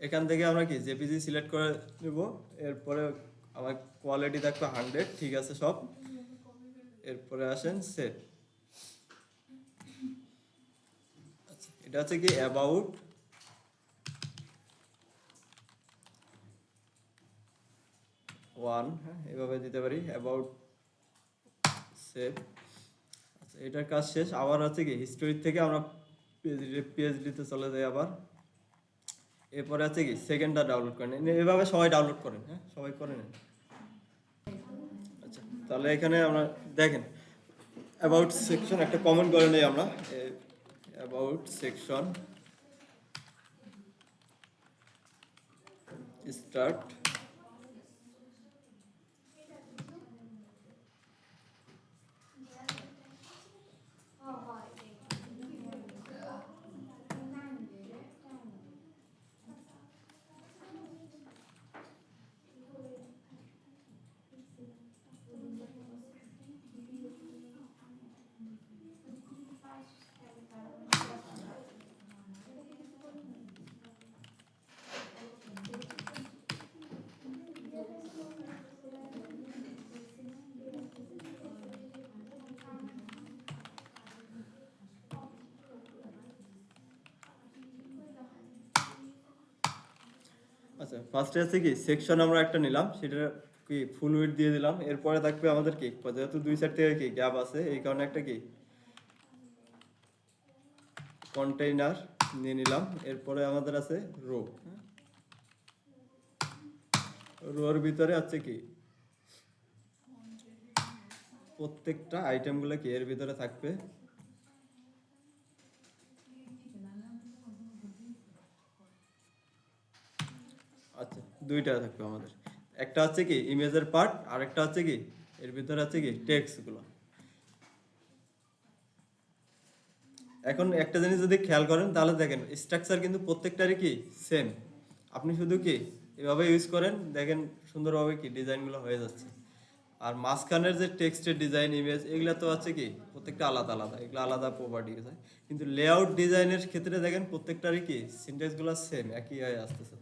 এখান থেকে আমরা কি জেপিজি সিলেক্ট করে নেব, এরপরে আমার কোয়ালিটি থাকবে 100, ঠিক আছে সব। এরপরে আসেন সেভ। আচ্ছা এটা হচ্ছে কি অ্যাবাউট ওয়ান, হ্যাঁ এভাবে দিতে পারি অ্যাবাউট সেভ। আচ্ছা এটার কাজ শেষ। আবার হচ্ছে কি হিস্টোরি থেকে আমরা পিএইচডিতে চলে যাই আবার। এরপরে আছে কি সেকেন্ডটা ডাউনলোড করে নেন, এভাবে সবাই ডাউনলোড করেন, হ্যাঁ সবাই করে নেন। আচ্ছা তাহলে এখানে আমরা দেখেন অ্যাবাউট সেকশন একটা কমেন্ট করে নেই আমরা, অ্যাবাউট সেকশন স্টার্ট। আচ্ছা ফার্স্টে আছে কি সেকশন আমরা একটা নিলাম, সেটা কি ফুল উইডথ দিয়ে দিলাম। এরপরে থাকবে আমাদের কি, যেহেতু দুই সাইড থেকে কি গ্যাপ আছে এই কারণে একটা কি কন্টেইনার নিয়ে নিলাম। এরপরে আমাদের আছে রো, রোর ভিতরে আছে কি প্রত্যেকটা আইটেমগুলো কি এর ভিতরে থাকবে। আচ্ছা দুইটা থাকবে আমাদের, একটা হচ্ছে কি ইমেজের পার্ট আর একটা হচ্ছে কি এর ভিতরে আছে কি টেক্সটগুলো। এখন একটা জিনিস যদি খেয়াল করেন তাহলে দেখেন স্ট্রাকচার কিন্তু প্রত্যেকটারই কি সেম। আপনি শুধু কি এভাবে ইউজ করেন, দেখেন সুন্দরভাবে কি ডিজাইনগুলো হয়ে যাচ্ছে। আর মাঝখানের যে টেক্সটের ডিজাইন ইমেজ এগুলো তো আছে কি প্রত্যেকটা আলাদা আলাদা, এগুলো আলাদা প্রপার্টি আছে। কিন্তু লেআউট ডিজাইনের ক্ষেত্রে দেখেন প্রত্যেকটারই কি সিনট্যাক্সগুলো সেম, একই হয়ে আসতেছে।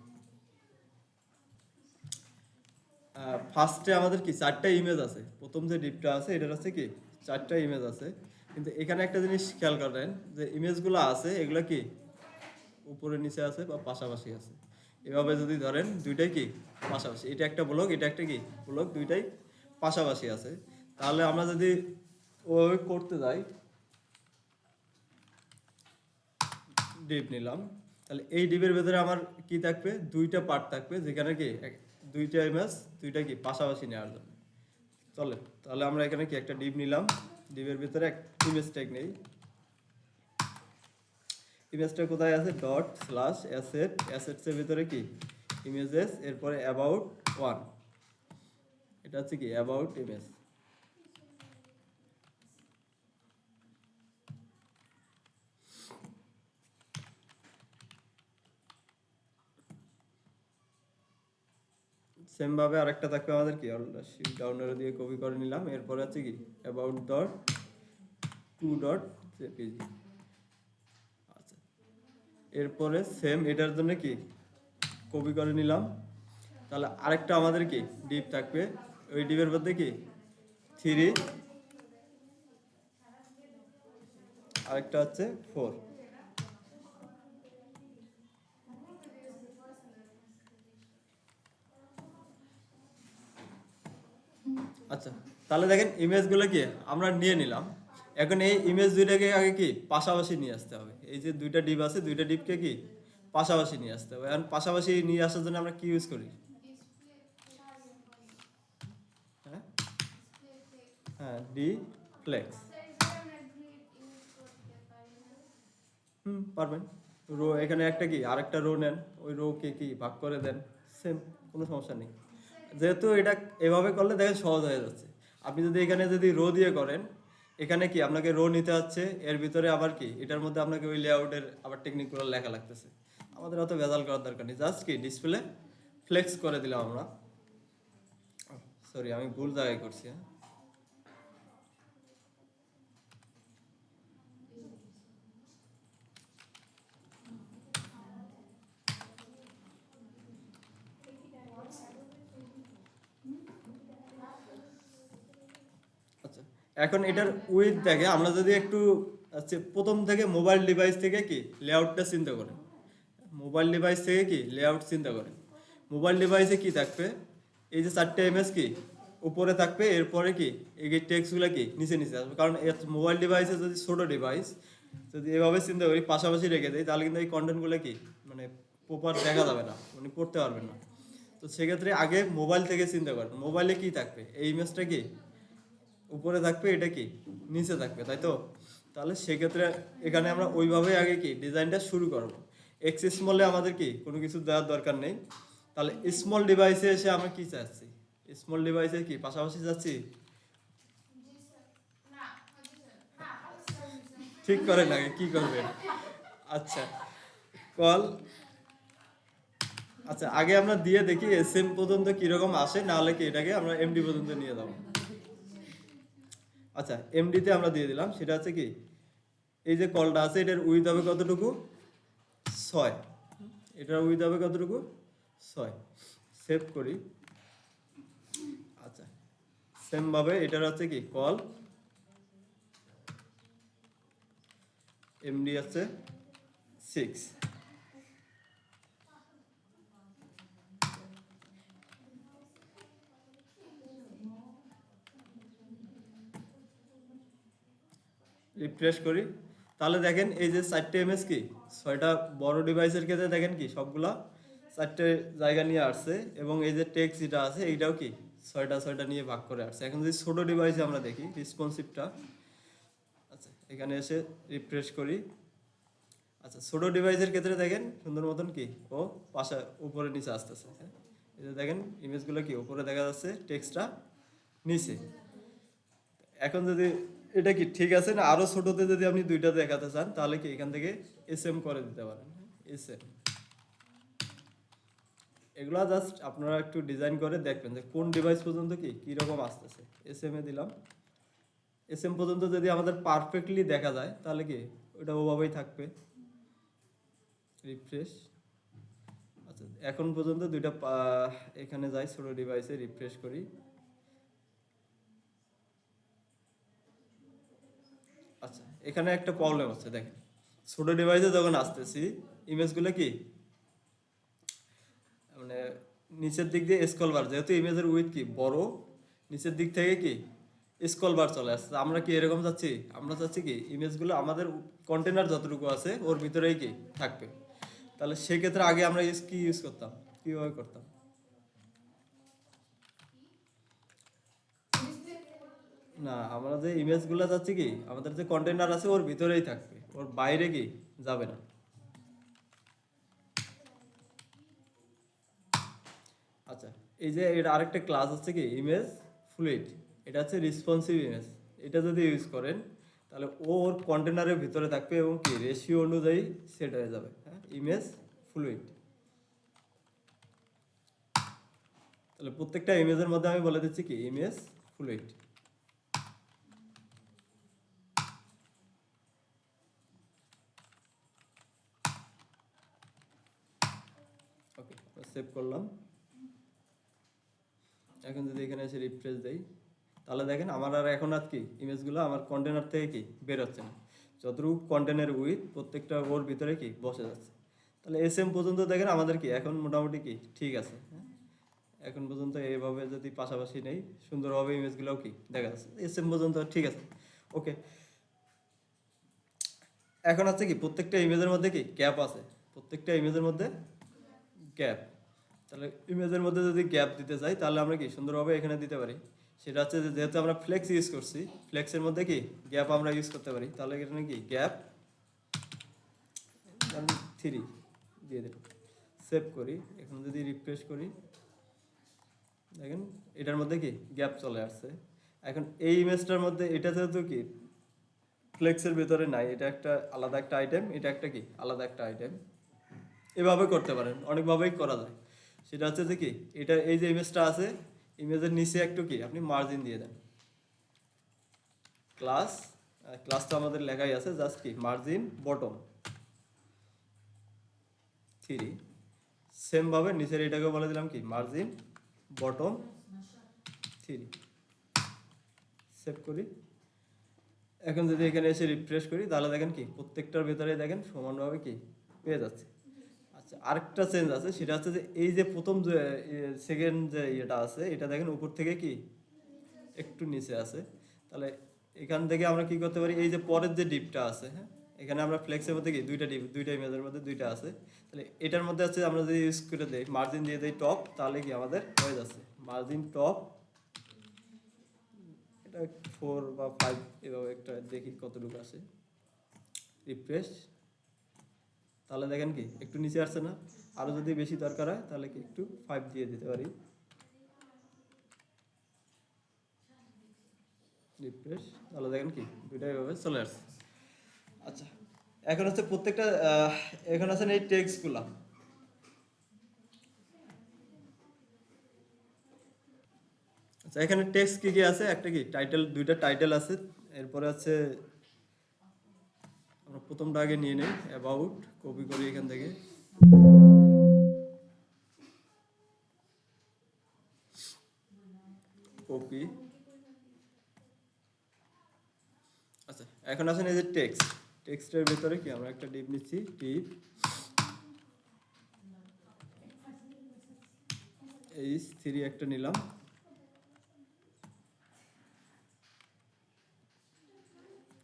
ফার্স্টে আমাদের কি চারটা ইমেজ আছে, প্রথম যে ডিপটা আছে এটার আছে কি চারটা ইমেজ আছে। কিন্তু এখানে একটা জিনিস খেয়াল করেন যে ইমেজগুলো আছে এগুলো কি উপরে নিচে আছে বা পাশাপাশি আছে। এভাবে যদি ধরেন দুইটাই কি পাশাপাশি, এটা একটা ব্লক এটা একটা কি ব্লক, দুইটাই পাশাপাশি আছে। তাহলে আমরা যদি ওভাবে করতে যাই, ডিপ নিলাম, তাহলে এই ডিপের ভেতরে আমার কি থাকবে দুইটা পার্ট থাকবে, যেখানে কি দুইটা ইমেজ দুইটা কি পাশাপাশি নেওয়ার জন্য চলে। তাহলে আমরা এখানে কি একটা ডিপ নিলাম, ডিপের ভিতরে এক ইমেজ ট্যাগ নেই। ইমেজটা কোথায় আছে ডট স্ল্যাশ অ্যাসেট, অ্যাসেটসের ভিতরে কি ইমেজেস, এরপরে অ্যাবাউট ওয়ান, এটা হচ্ছে কি অ্যাবাউট ইমেজ। সেম ভাবে আরেকটা থাকবে আমাদের কি শিফট ডাউন এরো দিয়ে কপি করে নিলাম। এরপরে আছে কি about dot two dot JPG. আচ্ছা এরপরে সেম এটার জন্য কি কপি করে নিলাম। তাহলে আরেকটা আমাদের কি ডিপ থাকবে, ওই ডিপের মধ্যে কি থ্রি, আরেকটা হচ্ছে ফোর। আচ্ছা তাহলে দেখেন ইমেজগুলো কি আমরা নিয়ে নিলাম। এখন এই ইমেজ দুইটাকে আগে কি পাশাপাশি নিয়ে আসতে হবে। এই যে দুইটা ডিপ আছে দুইটা ডিপকে কি পাশাপাশি নিয়ে আসতে হবে। এখন পাশাপাশি নিয়ে আসার জন্য আমরা কি ইউজ করি? হ্যাঁ হ্যাঁ ডি ফ্লেক্স। পারবেন। রো এখানে একটা কি আরেকটা রো নেন, ওই রো কে কি ভাগ করে দেন, সেম, কোনো সমস্যা নেই। যেহেতু এটা এভাবে করলে দেখেন সহজ হয়ে যাচ্ছে। আপনি যদি এখানে যদি রো দিয়ে করেন, এখানে কি আপনাকে রো নিতে হচ্ছে, এর ভিতরে আবার কি এটার মধ্যে আপনাকে ওই লেআউটের আবার টেকনিকগুলো লেখা লাগতেছে। আমাদের অত ভেজাল করার দরকার নেই, জাস্ট কি ডিসপ্লে ফ্লেক্স করে দিলাম আমরা। সরি আমি ভুল জায়গায় করছি। হ্যাঁ আচ্ছা এখন এটার উইথ দেখে আমরা যদি একটু আচ্ছা প্রথম থেকে মোবাইল ডিভাইস থেকে কি লেআউটটা চিন্তা করেন, মোবাইল ডিভাইস থেকে কি লেআউট চিন্তা করেন। মোবাইল ডিভাইসে কি থাকবে, এই যে চারটে এমএস কি উপরে থাকবে, এরপরে কি এই টেক্সটগুলো কি নিচে নিচে আসবে। কারণ মোবাইল ডিভাইসে যদি ছোট ডিভাইস যদি এভাবে চিন্তা করি পাশাপাশি রেখে দেয়, তাহলে কিন্তু এই কন্টেন্টগুলো কি মানে প্রপার দেখা যাবে না, মানে পড়তে পারবেন না। তো সেক্ষেত্রে আগে মোবাইল থেকে চিন্তা করেন, মোবাইলে কি থাকবে, এই ইমেজটা কি উপরে থাকবে এটা কি নিচে থাকবে, তাই তো? তাহলে সেক্ষেত্রে এখানে আমরা ওইভাবেই আগে কি ডিজাইনটা শুরু করব। এক্স স্মলে আমাদের কি কোনো কিছু দেওয়ার দরকার নেই। তাহলে স্মল ডিভাইসে এসে আমরা কি চাচ্ছি, স্মল ডিভাইসে কি পাশাপাশি যাচ্ছি, ঠিক করেন আগে কি করবেন। আচ্ছা কল, আচ্ছা আগে আমরা দিয়ে দেখি এসএম পর্যন্ত কিরকম আসে, না হলে কি এটাকে আমরা এমডি পর্যন্ত নিয়ে যাবো। আচ্ছা এমডিতে আমরা দিয়ে দিলাম, সেটা হচ্ছে কি এই যে কলটা আছে এটার উইথ হবে কতটুকু 6, এটার উইথ হবে কতটুকু 6, সেভ করি। আচ্ছা সেম ভাবে এটার হচ্ছে কি কল এমডি আছে 6। রিফ্রেশ করি, তাহলে দেখেন এই যে 4টে ইমেজ কি 6টা বড় ডিভাইসের ক্ষেত্রে দেখেন কি সবগুলা 4টে জায়গা নিয়ে আসছে, এবং এই যে টেক্সট যেটা আছে এইটাও কি 6টা নিয়ে ভাগ করে আসছে। এখন যদি ছোট ডিভাইসে আমরা দেখি রেসপন্সিভটা, আচ্ছা এখানে এসে রিফ্রেশ করি। আচ্ছা ছোট ডিভাইসের ক্ষেত্রে দেখেন সুন্দর মতন কি ও পাশে উপরে নিচে আসতেছে, হ্যাঁ এই যে দেখেন ইমেজগুলো কি উপরে দেখা যাচ্ছে, টেক্সটটা নিচে। এখন যদি এটা কি ঠিক আছে না, আরো ছোটতে যদি আপনি দুইটা দেখাতে চান তাহলে কি এখান থেকে এসএম করে দিতে পারেন, এসএম। এগুলা জাস্ট আপনারা একটু ডিজাইন করে দেখবেন যে কোন ডিভাইস পর্যন্ত কি কিরকম আসতেছে। এসএম এ দিলাম, এসএম পর্যন্ত যদি আমাদের পারফেক্টলি দেখা যায় তাহলে কি ওটা ওভাবেই থাকবে। রিফ্রেশ, আচ্ছা এখন পর্যন্ত দুইটা এখানে যাই ছোট ডিভাইসে রিফ্রেশ করি। আচ্ছা এখানে একটা প্রবলেম হচ্ছে, দেখেন ছোট ডিভাইসে যখন আসতেছি ইমেজগুলো কি মানে নিচের দিক দিয়ে স্ক্রল বার, যেহেতু ইমেজের উইথ কি বড়, নিচের দিক থেকে কি স্ক্রল বার চলে আসছে। আমরা কি এরকম চাচ্ছি? আমরা চাচ্ছি কি ইমেজগুলো আমাদের কন্টেনার যতটুকু আছে ওর ভিতরেই কি থাকবে। তাহলে সেক্ষেত্রে আগে আমরা কি ইউজ করতাম, কিভাবে করতাম? না, আমরা যে ইমেজগুলো চাচ্ছি কি আমাদের যে কন্টেনার আছে ওর ভিতরেই থাকবে, ওর বাইরে কি যাবে না। আচ্ছা এই যে এর আরেকটা ক্লাস হচ্ছে কি ইমেজ ফ্লুইড, এটা হচ্ছে রেসপন্সিভ ইমেজ। এটা যদি ইউজ করেন তাহলে ও ওর কন্টেনারের ভিতরে থাকবে এবং কি রেশিও অনুযায়ী সেট হয়ে যাবে, হ্যাঁ ইমেজ ফ্লুইড। তাহলে প্রত্যেকটা ইমেজের মধ্যে আমি বলে দিচ্ছি কি ইমেজ ফ্লুইড। ওকে সেভ করলাম। এখন যদি এখানে এসে রিফ্রেশ দেই তাহলে দেখেন আমার আর এখন আর কি ইমেজগুলো আমার কন্টেনার থেকে কি বের হচ্ছে না, যতটুকু কন্টেনার উইথ প্রত্যেকটা ওর ভিতরে কি বসে যাচ্ছে। তাহলে এসএম পর্যন্ত দেখেন আমাদের কি এখন মোটামুটি কি ঠিক আছে, হ্যাঁ এখন পর্যন্ত এইভাবে যদি পাশাপাশি নেই সুন্দরভাবে ইমেজগুলোও কি দেখা যাচ্ছে, এসএম পর্যন্ত ঠিক আছে। ওকে এখন আছে কি প্রত্যেকটা ইমেজের মধ্যে কি গ্যাপ আছে, প্রত্যেকটা ইমেজের মধ্যে গ্যাপ। তাহলে ইমেজের মধ্যে যদি গ্যাপ দিতে চাই তাহলে আমরা কি সুন্দরভাবে এখানে দিতে পারি। সেটা হচ্ছে যে যেহেতু আমরা ফ্লেক্স ইউজ করছি, ফ্লেক্সের মধ্যে কি গ্যাপ আমরা ইউজ করতে পারি। তাহলে এখানে কি গ্যাপ 3 দিয়ে দিলাম, সেভ করি। এখন যদি রিফ্রেশ করি দেখেন এটার মধ্যে কি গ্যাপ চলে আসছে। এখন এই ইমেজটার মধ্যে এটা যেহেতু কি ফ্লেক্সের ভিতরে নাই, এটা একটা আলাদা একটা আইটেম, এটা একটা কি আলাদা একটা আইটেম। এভাবে করতে পারেন, অনেকভাবেই করা যায়। সেটা হচ্ছে যে কি এটা এই যে ইমেজটা আছে ইমেজের নিচে একটু কি আপনি মার্জিন দিয়ে দেন, ক্লাস ক্লাসটা আমাদের লেখাই আছে, জাস্ট কি মার্জিন বটম 3। সেম ভাবে নিচের এটাকে বলে দিলাম কি মার্জিন বটম 3, সেভ করি। এখন যদি এখানে এসে রিফ্রেশ করি তাহলে দেখেন কি প্রত্যেকটার ভেতরে দেখেন সমানভাবে কি পেয়ে যাচ্ছে। আচ্ছা আরেকটা চেঞ্জ আছে, সেটা হচ্ছে যে এই যে প্রথম যে সেকেন্ড যে ইয়েটা আছে এটা দেখেন উপর থেকে কি একটু নিচে আছে। তাহলে এখান থেকে আমরা কি করতে পারি, এই যে পরের যে ডিপটা আছে, হ্যাঁ এখানে আমরা ফ্লেক্সের মধ্যে কি দুইটা ডিপ, দুইটা ইমেজের মধ্যে দুইটা আছে। তাহলে এটার মধ্যে আছে আমরা যদি ইউজ করে দেই মার্জিন দিয়ে দেই টপ, তাহলে কি আমাদের হয়ে যাচ্ছে মার্জিন টপ, এটা 4 বা 5 এভাবে একটা দেখি কতটুকু আছে। রিফ্রেশ, তাহলে দেখেন কি একটু নিচে আসছে না। আরো যদি বেশি দরকার হয় তাহলে কি একটু 5 দিয়ে দিতে পারি। রিফ্রেশ, তাহলে দেখেন কি দুইটা এভাবে চলে আসছে। আচ্ছা এখন হচ্ছে প্রত্যেকটা এখন আছে এই টেক্সটগুলা। আচ্ছা এখানে টেক্সট কি কি আছে, একটা কি টাইটেল, দুইটা টাইটেল আছে। এরপরে আছে আমরা প্রথমটা আগে নিয়ে নেই, অ্যাবাউট, কপি করি এখান থেকে। কপি। আচ্ছা এখন আসেন এই যে টেক্সট, টেক্সটের ভিতরে কি আমরা একটা ডিপ নিচ্ছি, ডিপ H3 একটা নিলাম।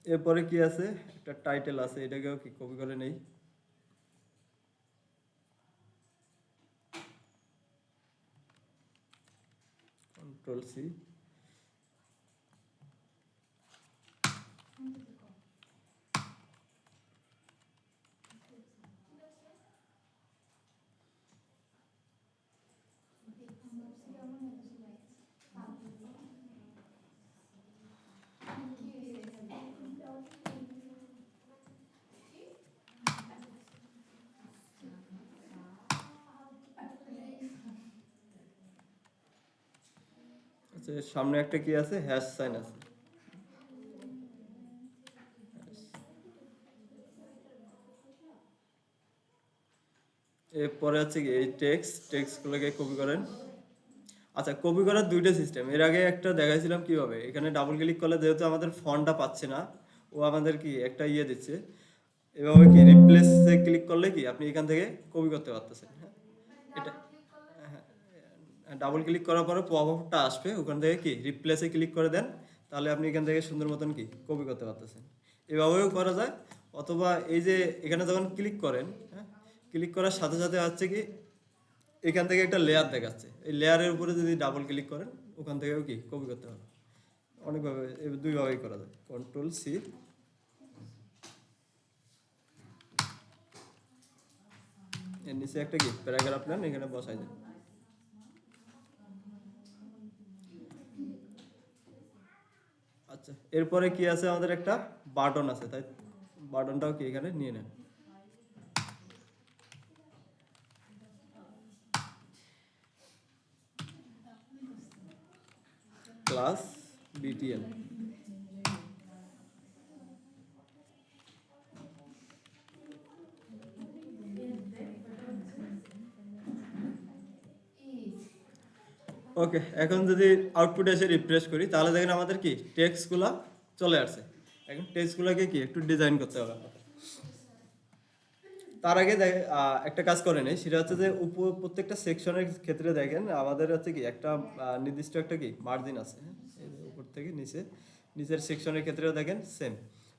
এরপরে কি আছে, একটা টাইটেল আছে, এটাকেও কি কপি করে নেই। Control C. আচ্ছা, সামনে একটা কি আছে, হ্যাশ সাইন আছে। এরপরে হচ্ছে কি এই টেক্সটগুলোকে কপি করেন। আচ্ছা, কপি করার দুইটা সিস্টেম, এর আগে একটা দেখাইছিলাম কিভাবে। এখানে ডাবল ক্লিক করলে যেহেতু আমাদের ফন্টটা পাচ্ছে না, ও আমাদের কি একটা ইয়ে দিচ্ছে, এভাবে কি রিপ্লেসে ক্লিক করলে কি আপনি এখান থেকে কপি করতে পারতেছেন। হ্যাঁ, এটা ডাবল ক্লিক করার পরে পপআপটা আসবে, ওখান থেকে কি রিপ্লেসে ক্লিক করে দেন, তাহলে আপনি এখান থেকে সুন্দর মতন কি কপি করতে পারতেছেন। এভাবেও করা যায়, অথবা এই যে এখানে যখন ক্লিক করেন, হ্যাঁ, ক্লিক করার সাথে সাথে হচ্ছে কি এখান থেকে একটা লেয়ার দেখাচ্ছে, এই লেয়ারের উপরে যদি ডাবল ক্লিক করেন ওখান থেকেও কি কপি করতে হবে। অনেকভাবে, দুইভাবেই করা যায়। Control C. এর নিচে একটা কি প্যারাগ্রাফ নেন, এখানে বসাই দেন। আচ্ছা, এরপরে কি আছে, আমাদের একটা বাটন আছে, তাই বাটনটাও কি এখানে নিয়ে নেন। Class BTL. ওকে, এখন যদি আউটপুট এসে রিফ্রেশ করি, তাহলে দেখেন আমাদের কি টেক্সটগুলো চলে আসছে। এখন টেক্সটগুলোকে কি একটু ডিজাইন করতে হবে আমাদের। তার আগে একটা কাজ করে নেই, সেটা হচ্ছে যে প্রত্যেকটা সেকশনের ক্ষেত্রে দেখেন আমাদের হচ্ছে কি একটা নির্দিষ্ট একটা কি মার্জিন আছে। হ্যাঁ, এই যে উপর থেকে নিচে, নিচের সেকশনের ক্ষেত্রেও দেখেন সেম।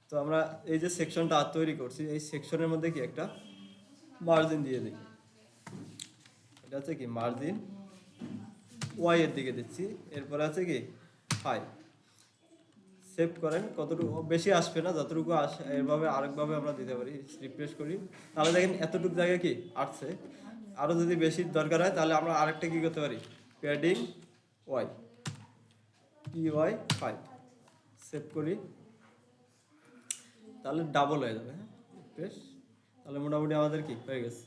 তো আমরা এই যে সেকশনটা তৈরি করছি, এই সেকশনের মধ্যে কি একটা মার্জিন দিয়ে দিই। এটা হচ্ছে কি মার্জিন ওয়াই এর দিকে দিচ্ছি। এরপরে আছে কি 5। সেভ করেন, কতটুকু বেশি আসবে না, যতটুকু আসে এভাবে আরেকভাবে আমরা দিতে পারি। রিফ্রেশ করি, তাহলে দেখেন এতটুকু জায়গায় কি আসছে। আরও যদি বেশি দরকার হয় তাহলে আমরা আরেকটা কি করতে পারি, প্যাডিং ওয়াই, PY 5 সেভ করি, তাহলে ডাবল হয়ে যাবে। হ্যাঁ, রিফ্রেশ, তাহলে মোটামুটি আমাদের কি হয়ে গেছে।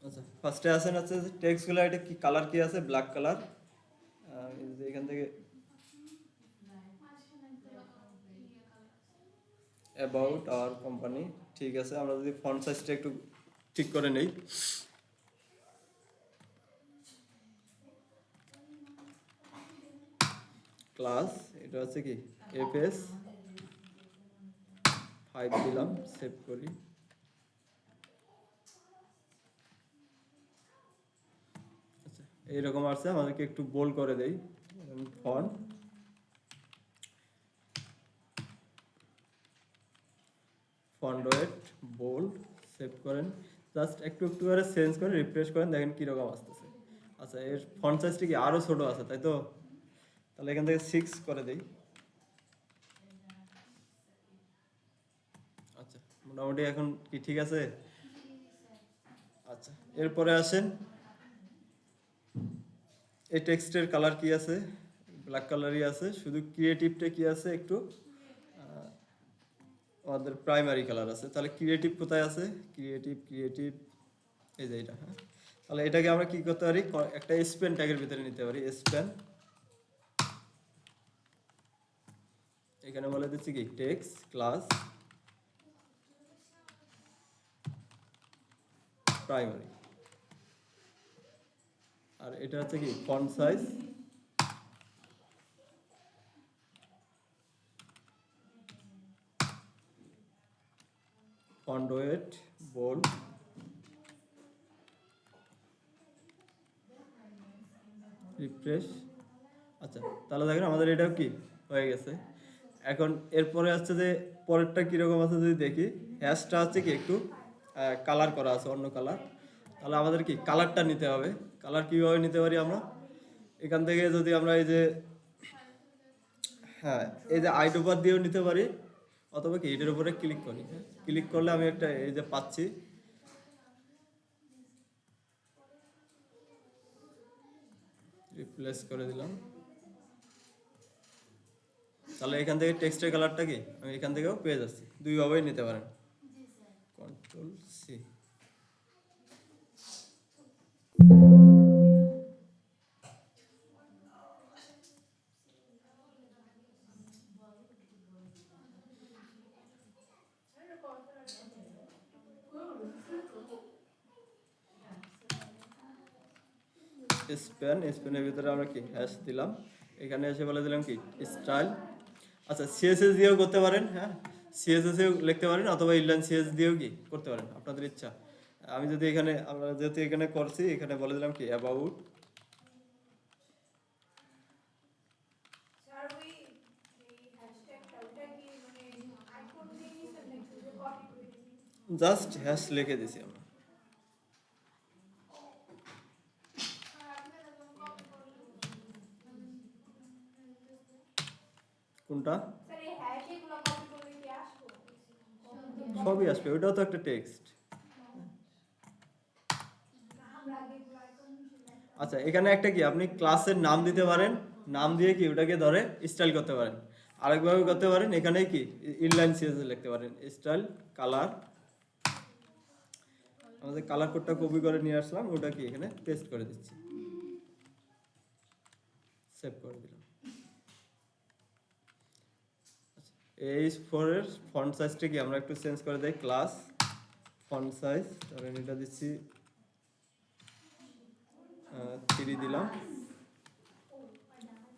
আচ্ছা, ফার্স্টে আসেন হচ্ছে টেক্সটগুলো, এটা কি কালার কি আছে, ব্ল্যাক কালার। এখান থেকে অ্যাবাউট আওয়ার কোম্পানি, ঠিক আছে। আমরা যদি ফন্ট সাইজটা একটু ঠিক করে নেই, ক্লাস, এটা হচ্ছে কি FS 5 দিলাম, সেভ করি। আচ্ছা, এইরকম আসছে, আমাদেরকে একটু বোল্ড করে দেই। ফন্ট ওয়েট বোল্ড, সেভ করেন। জাস্ট একটু একটু করে চেঞ্জ করে রিফ্রেশ করেন, দেখেন কীরকম আসতেছে। আচ্ছা, এর ফন্ট সাইজটা কি আরও ছোটো আছে, তাই তো? তাহলে এখান থেকে 6 করে দিই। আচ্ছা, মোটামুটি এখন কি ঠিক আছে? আচ্ছা, এরপরে আসেন, এই টেক্সটের কালার কি আছে, ব্ল্যাক কালারই আছে, শুধু ক্রিয়েটিভটা কি আছে একটু আমাদের প্রাইমারি কালার আছে। তাহলে ক্রিয়েটিভ কোথায় আছে, ক্রিয়েটিভ এই যে এটা। হ্যাঁ, তাহলে এটাকে আমরা কি করতে পারি, একটা স্পেন ট্যাগের ভিতরে নিতে পারি। স্পেন, এখানে বলে দিচ্ছি কি টেক্সট ক্লাস প্রাইমারি, আর এটা হচ্ছে কি font size, font weight bold, refresh. আচ্ছা, তাহলে দেখেন আমাদের এটাও কি হয়ে গেছে। এখন এরপরে হচ্ছে যে পরেরটা কীরকম আছে যদি দেখি, হ্যাশটা হচ্ছে কি একটু কালার করা আছে অন্য কালার। তাহলে আমাদের কি কালারটা নিতে হবে। কালার কীভাবে নিতে পারি আমরা, এখান থেকে যদি আমরা এই যে হ্যাঁ এই যে আইডোপার দিয়েও নিতে পারি, অথবা কি এটার উপরে ক্লিক করি। ক্লিক করলে আমি একটা এই যে পাচ্ছি, রিপ্লেস করে দিলাম। তাহলে এখান থেকে টেক্সটের কালারটা কি আমি এখান থেকেও পেয়ে যাচ্ছি, দুইভাবেই নিতে পারেন। Control C. স্পেনের ভিতরে আমরা কি হ্যাশ দিলাম, এখানে এসে বলে দিলাম কি স্টাইল। আচ্ছা, সিএসএস দিয়েও করতে পারেন, হ্যাঁ সিএসএস এও লিখতে পারেন, অথবা ইনলাইন সিএস দিয়েও কি করতে পারেন, আপনাদের ইচ্ছা। আমি যদি এখানে আমরা যেহেতু এখানে করছি, এখানে বলে দিলাম কি অ্যাবাউট। জাস্ট হ্যাশ লিখে দিছি আমরা। কোনটা সবই আসবে, ওইটাও তো একটা টেক্সট। আচ্ছা, এখানে একটা কি আপনি ক্লাসের নাম দিতে পারেন, নাম দিয়ে কি ওটাকে ধরে স্টাইল করতে পারেন। আরেকভাবে করতে পারেন, এখানে কি ইনলাইন সিএস লিখতে পারেন, স্টাইল কালার। আমাদের কালার কোডটা কপি করে নিয়ে আসলাম, ওটা কি এখানে পেস্ট করে দিচ্ছি, সেভ করে দিলাম। এই ফোরের ফন্ট সাইজটা কি আমরা একটু চেঞ্জ করে দেই, ক্লাস ফন্ট সাইজ, তাহলে এটা দিচ্ছি 3 দিলাম,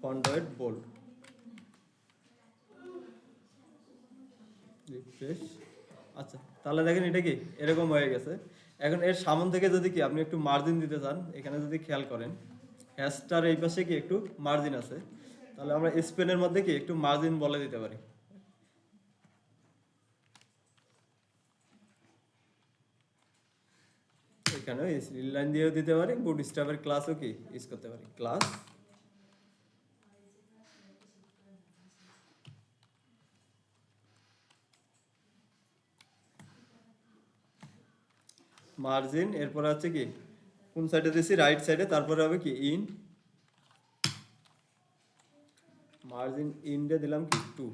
ফন্ট ওয়েট বোল্ড, রিফ্রেশ। আচ্ছা, তাহলে দেখেন এটা কি এরকম হয়ে গেছে। এখন এর সামন থেকে যদি কি আপনি একটু মার্জিন দিতে চান, এখানে যদি খেয়াল করেন হ্যাশটার এই পাশে কি একটু মার্জিন আছে, তাহলে আমরা স্পেনের মধ্যে কি একটু মার্জিন বলে দিতে পারি। এখানেও ইনলাইন দিয়েও দিতে পারি, বুটস্ট্র্যাপের ক্লাসও কি ইউজ করতে পারি, ক্লাস মার্জিন। এরপরে হচ্ছে কি কোন সাইডে দিছি, রাইট সাইডে, তারপরে হবে কি ইন, মার্জিন ইন দিয়ে দিলাম কি 2,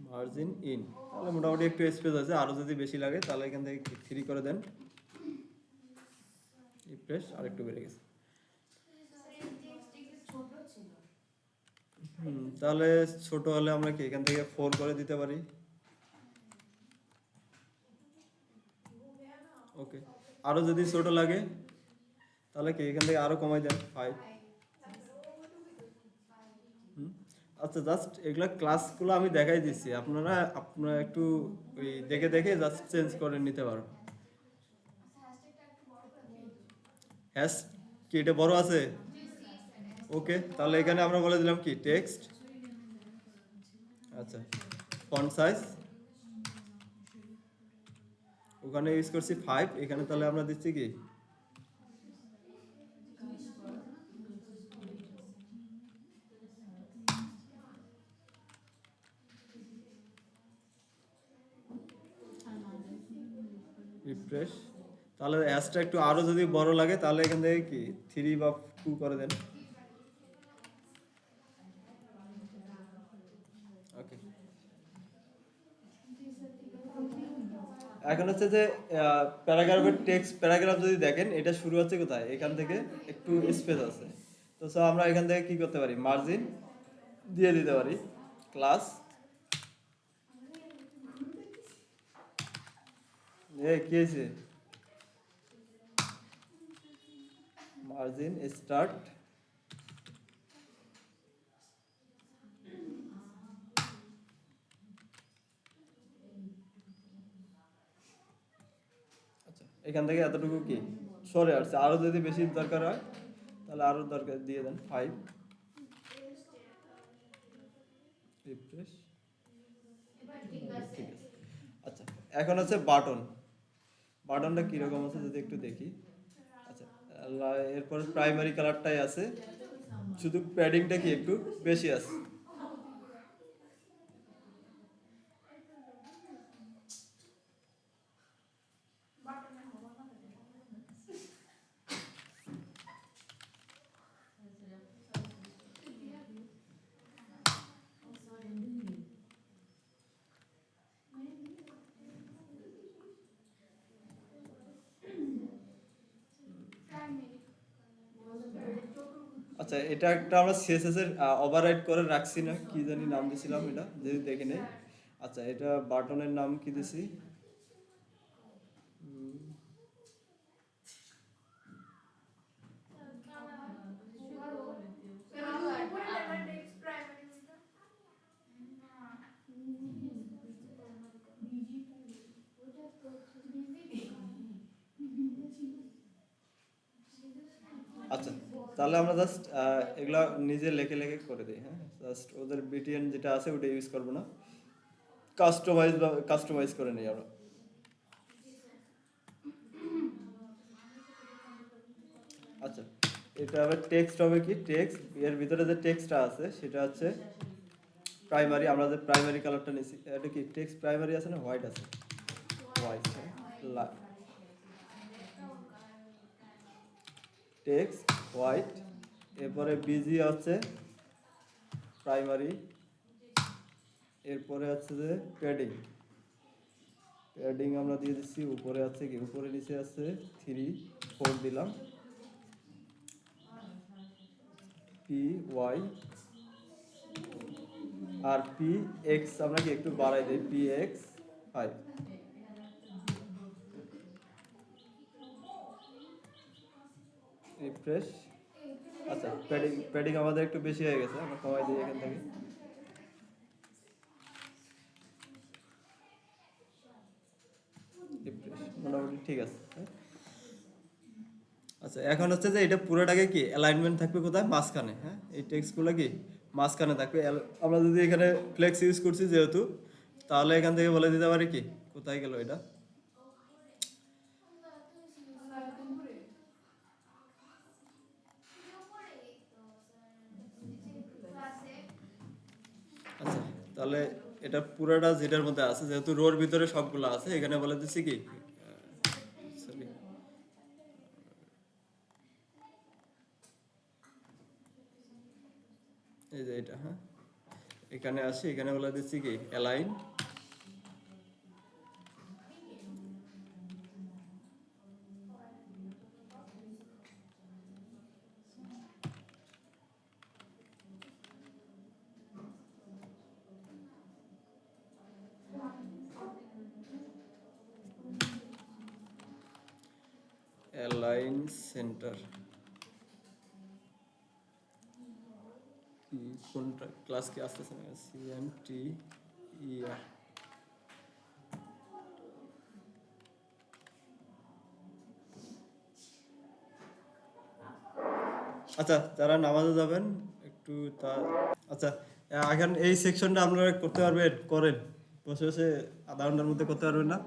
মার্জিন ইন। তাহলে মোটামুটি একটু স্পেস আছে, আরো যদি বেশি লাগে তাহলে এখান থেকে 3 করে দেন, রিফ্রেশ, আর একটু বেড়ে গেছে। তাহলে ছোট হলে আমরা কি এখান থেকে 4 করে দিতে পারি। ওকে, আরো যদি ছোট লাগে তাহলে কি এখান থেকে আরো কমাই দেন 5। আচ্ছা, জাস্ট এগুলা ক্লাসগুলো আমি দেখাই দিচ্ছি, আপনারা একটু ওই দেখে দেখে জাস্ট চেঞ্জ করে নিতে পারো। হ্যাশ কি এটা বড় আছে? ওকে, তাহলে এখানে আমরা বলে দিলাম কি টেক্সট। আচ্ছা, ফন্ট সাইজ ওখানে ইউজ করছি 5, এখানে তাহলে আমরা দিচ্ছি কি রিফ্রেশ। তাহলে হ্যাশটা একটু আরো যদি বড় লাগে তাহলে এখান থেকে কি 3 বা 2 করে দেন। ওকে, এখন হচ্ছে যে প্যারাগ্রাফের টেক্সট, প্যারাগ্রাফ যদি দেখেন এটা শুরু হচ্ছে কোথায়, এখান থেকে একটু স্পেস আছে। তো আমরা এখান থেকে কি করতে পারি, মার্জিন দিয়ে দিতে পারি, ক্লাস কি হয়েছে, মার্জিন স্টার্ট, এখান থেকে এতটুকু কি সরে আসছে, আরো যদি বেশি দরকার হয় তাহলে আরো দরকার দিয়ে দেন 5। রিফ্রেশ। ঠিক আছে। আচ্ছা, এখন আছে বাটন। বাটনটা কিরকম আছে যদি একটু দেখি। আচ্ছা, এরপর প্রাইমারি কালারটাই আছে, শুধু প্যাডিংটা কি একটু বেশি আছে। আচ্ছা, এটা একটা আমরা সিএসএস এর ওভাররাইড করে রাখছি না, কি জানি নাম দিছিলাম এটা যদি দেখে নেই। আচ্ছা, এটা বাটনের নাম কি দিছি, আচ্ছা তাহলে আমরা জাস্ট এগুলা নিজে লেখে লেখে করে দিই। হ্যাঁ, জাস্ট ওদের বিটিএন যেটা আছে ওটা ইউজ করবো না, কাস্টমাইজ করে নিই আমরা। আচ্ছা, এটা আবার টেক্সট হবে কি, টেক্সট এর ভিতরে যে টেক্সটটা আছে সেটা হচ্ছে প্রাইমারি, আমরা যে প্রাইমারি কালারটা নিছি এটা কি টেক্সট প্রাইমারি আছে না হোয়াইট আছে, হোয়াইট টেক্সট হোয়াইট। এরপরে বিজি আছে প্রাইমারি, এরপরে আছে যে প্যাডিং, প্যাডিং আমরা দিয়ে দিচ্ছি উপরে আছে কি, উপরে নিচে আছে 3 4 দিলাম, পি ওয়াই আর পি এক্স আমরা কি একটু বাড়াই দিই, পি এক্স 5। রিফ্রেশ। আচ্ছা, প্যাডিং প্যাডিং আমাদের একটু বেশি হয়ে গেছে, আমরা কমাই দিই এখান থেকে। রিফ্রেশ, মোটামুটি ঠিক আছে। আচ্ছা, এখন হচ্ছে যে এটা পুরোটাকে কি অ্যালাইনমেন্ট থাকবে কোথায়, মাঝখানে। হ্যাঁ, এই টেক্সটগুলো কি মাঝখানে থাকবে। আমরা যদি এখানে ফ্লেক্স ইউজ করছি যেহেতু, তাহলে এখান থেকে বলে দিতে পারি কি কোথায় গেল এটা। আচ্ছা, তাহলে এটা পুরোটা যেটার মধ্যে আছে, যেহেতু রোর ভিতরে সবগুলো আছে, এখানে বলে দিচ্ছি কি সরি, এই যে এটা। হ্যাঁ, এখানে আসি, এখানে বলে দিচ্ছি কি অ্যালাইন, অ্যালাইন সেন্টার। কি কোনটা ক্লাস কি আসতেছে না, সিএনটি ইআর। আচ্ছা, যারা নামাজে যাবেন একটু তা। আচ্ছা, এখন এই সেকশনটা আপনারা করতে পারবেন, করেন বসে বসে, আধা ঘন্টার মধ্যে করতে পারবেন না?